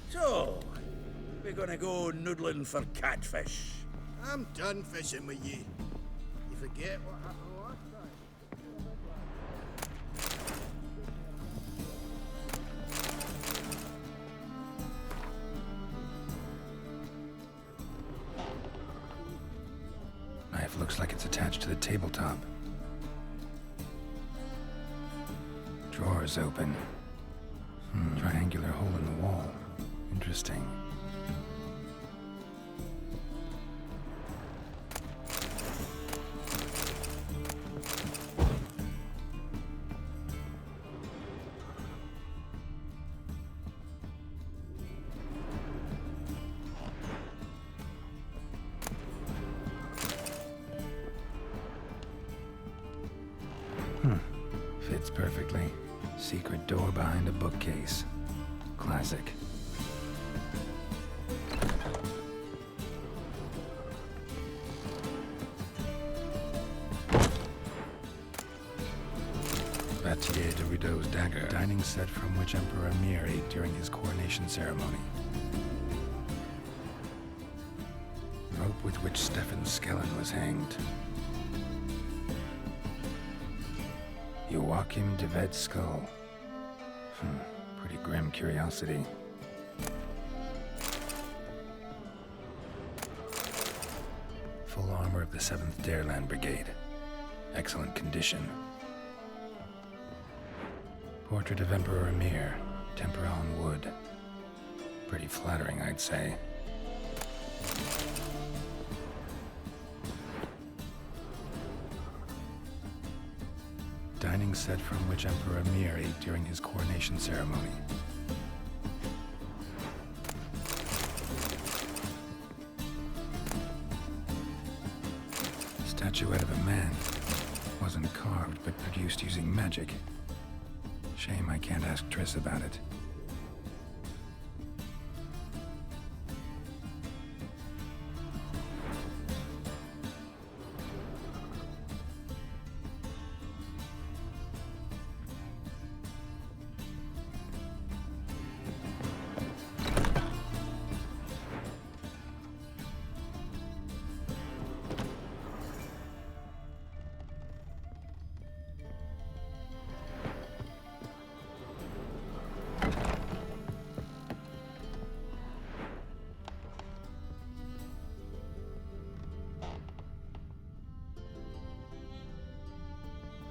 So, we're gonna go noodling for catfish. I'm done fishing with you. You forget what happened last time? Knife looks like it's attached to the tabletop. Drawer's open. Triangular hole in the wall. Interesting. Fits perfectly. Secret door behind a bookcase. Classic. Batier de Rideau's dagger. Dining set from which Emperor Mir ate during his coronation ceremony. Rope with which Stefan Skellen was hanged. Joachim de Ved's skull. Pretty grim curiosity. Full armor of the 7th Dareland Brigade. Excellent condition. Portrait of Emperor Mir. Tempera on wood. Pretty flattering, I'd say. Dining set from which Emperor Mir ate during his coronation ceremony. Statuette of a man. Wasn't carved, but produced using magic. Shame I can't ask Triss about it.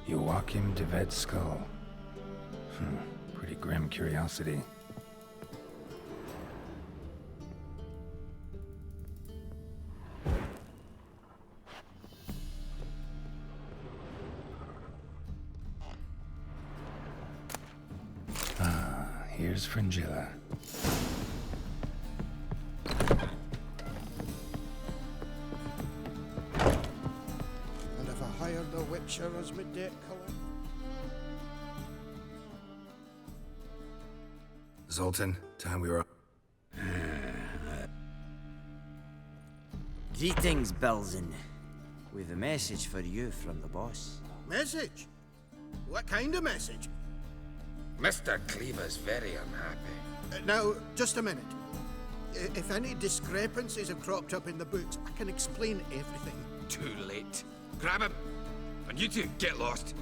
Joachim de Ved's skull. Pretty grim curiosity. Here's Fringilla. And if I hired a witcher as my debt collector? Zoltan, time we were... Greetings, Belzen. We've a message for you from the boss. Message? What kind of message? Mr. Cleaver's very unhappy. Now, just a minute. If any discrepancies have cropped up in the books, I can explain everything. Too late. Grab him. And you two, get lost.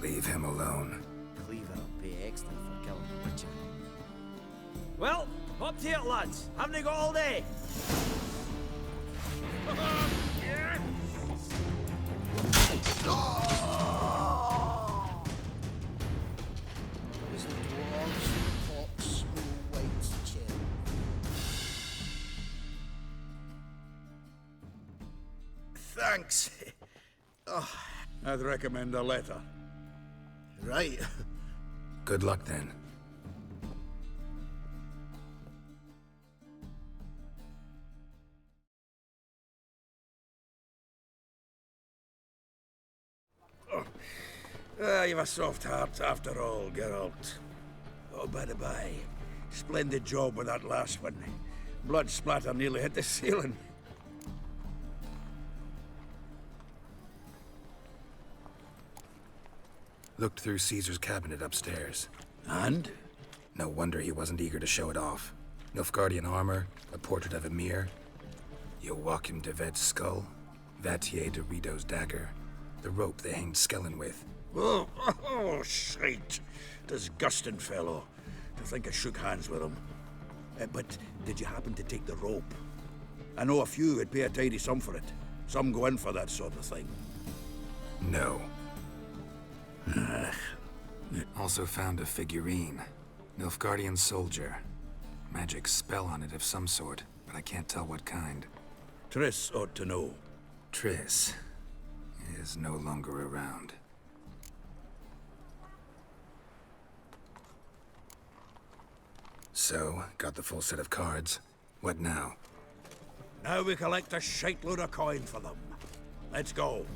Leave him alone. Cleaver will pay extra for killing the Witcher. Well, up to it, lads. Haven't they got all day? Thanks. Oh. I'd recommend a letter. Right. Good luck then. You've a soft heart after all, Geralt. Oh, by the by, splendid job with that last one. Blood splatter nearly hit the ceiling. Looked through Caesar's cabinet upstairs. And? No wonder he wasn't eager to show it off. Nilfgaardian armor, a portrait of Emir, Joachim de Vet's skull, Vatier de Rideau's dagger, the rope they hanged Skellen with. Oh, shite. Disgusting fellow. To think I shook hands with him. But did you happen to take the rope? I know a few would pay a tidy sum for it. Some go in for that sort of thing. No. Also found a figurine. Nilfgaardian soldier. Magic spell on it of some sort, but I can't tell what kind. Triss ought to know. Triss is no longer around. So, got the full set of cards. What now? Now we collect a shite load of coin for them. Let's go.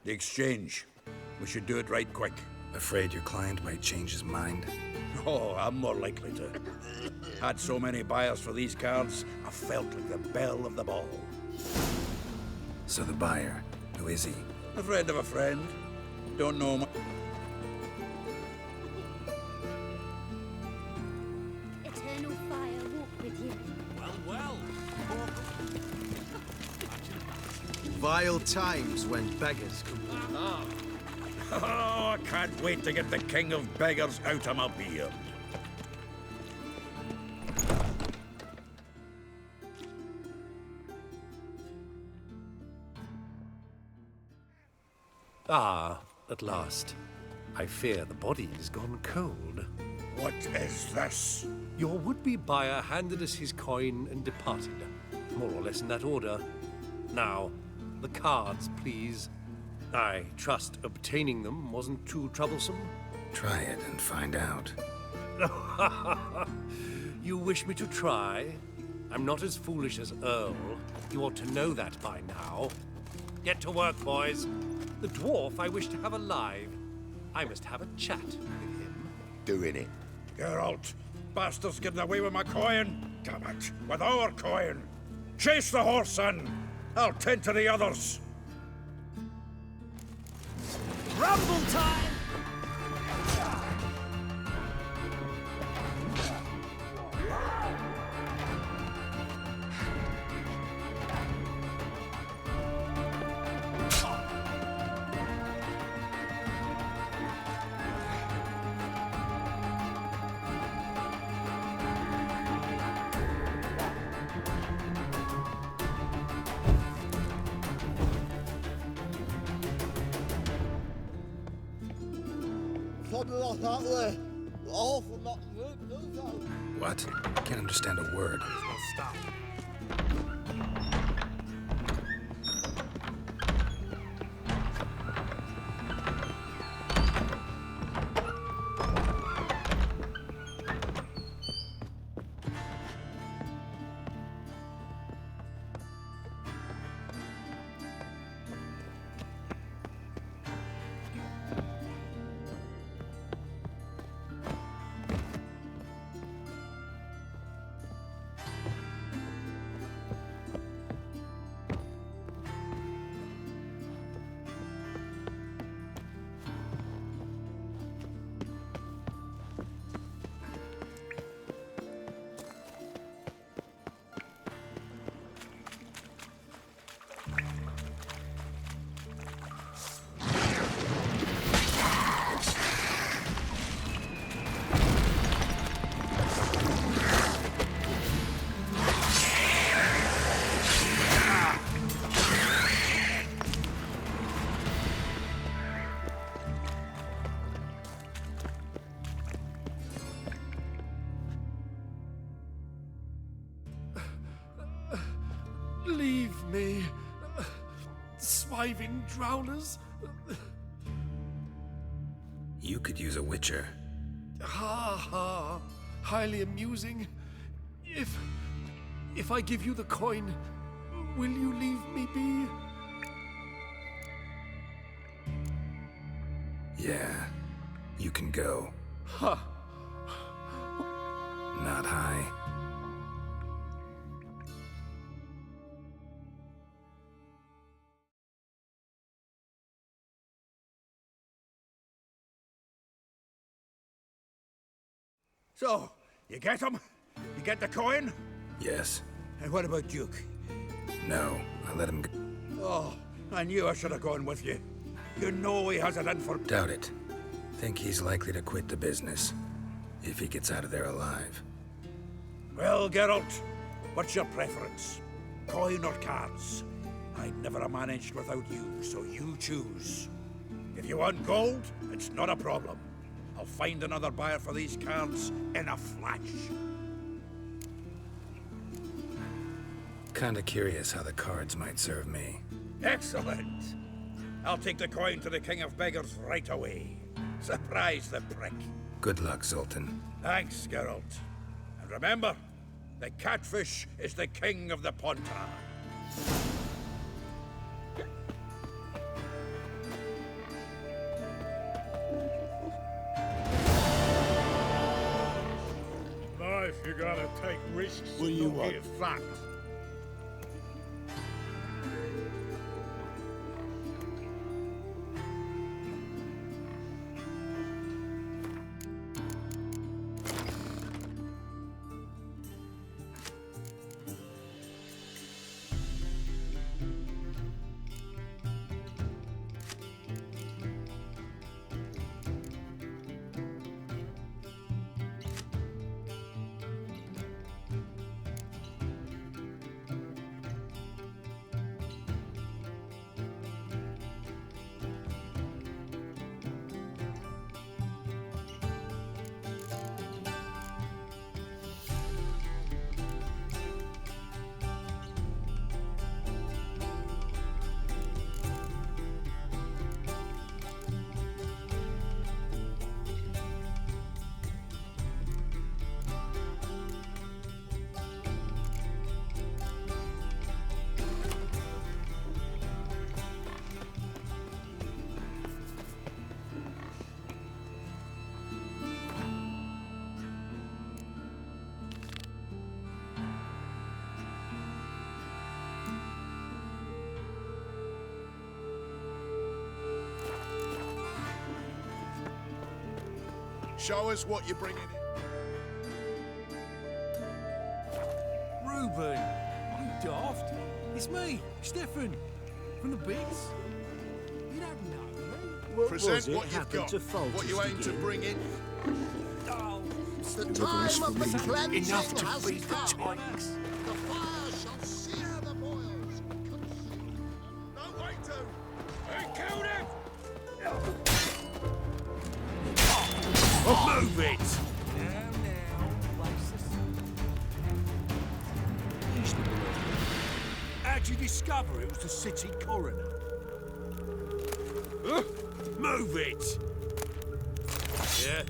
The exchange. We should do it right quick. Afraid your client might change his mind? Oh, I'm more likely to. Had so many buyers for these cards, I felt like the belle of the ball. So the buyer, who is he? A friend of a friend. Don't know much. Eternal fire walk with you. Well. Vile times when beggars come. Oh, I can't wait to get the king of beggars out of my beard. Ah, at last. I fear the body's gone cold. What is this? Your would-be buyer handed us his coin and departed. More or less in that order. Now, the cards, please. I trust obtaining them wasn't too troublesome? Try it and find out. You wish me to try? I'm not as foolish as Earl. You ought to know that by now. Get to work, boys. The dwarf I wish to have alive. I must have a chat with him. Doing it. Geralt, bastards getting away with my coin. Damn it, with our coin. Chase the horse, son. I'll tend to the others. Rumble time! What? Can't understand a word. Stop. Leave me. Swiving drowners. You could use a witcher. Ha ha. Highly amusing. If I give you the coin, will you leave me be? Yeah, you can go. Ha! Not high. So, you get him? You get the coin? Yes. And what about Duke? No, I let him go. Oh, I knew I should have gone with you. You know he has it in for... Doubt it. Think he's likely to quit the business. If he gets out of there alive. Well, Geralt, what's your preference? Coin or cards? I'd never have managed without you, so you choose. If you want gold, it's not a problem. I'll find another buyer for these cards in a flash. Kinda curious how the cards might serve me. Excellent. I'll take the coin to the King of Beggars right away. Surprise the prick. Good luck, Zoltan. Thanks, Geralt. And remember, the catfish is the king of the komentara. Life, you gotta take risks. What do you not want? get flapped. Show us what you're bringing in. Reuben, you daft. It's me, Stefan, from the Bigs. You don't know me. Present what you've got, what you aim to bring in. Oh, The time of the cleansing enough to has feed the come. tigers. The fire shall sear the boils. No way to. They killed him. Move it! How'd you discover it was the city coroner? Move it! Yeah?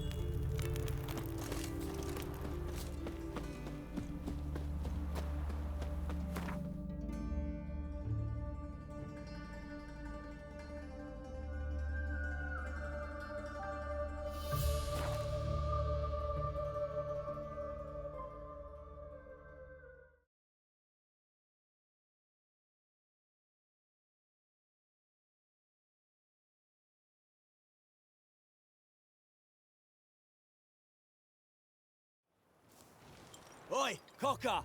Oi, Cocker!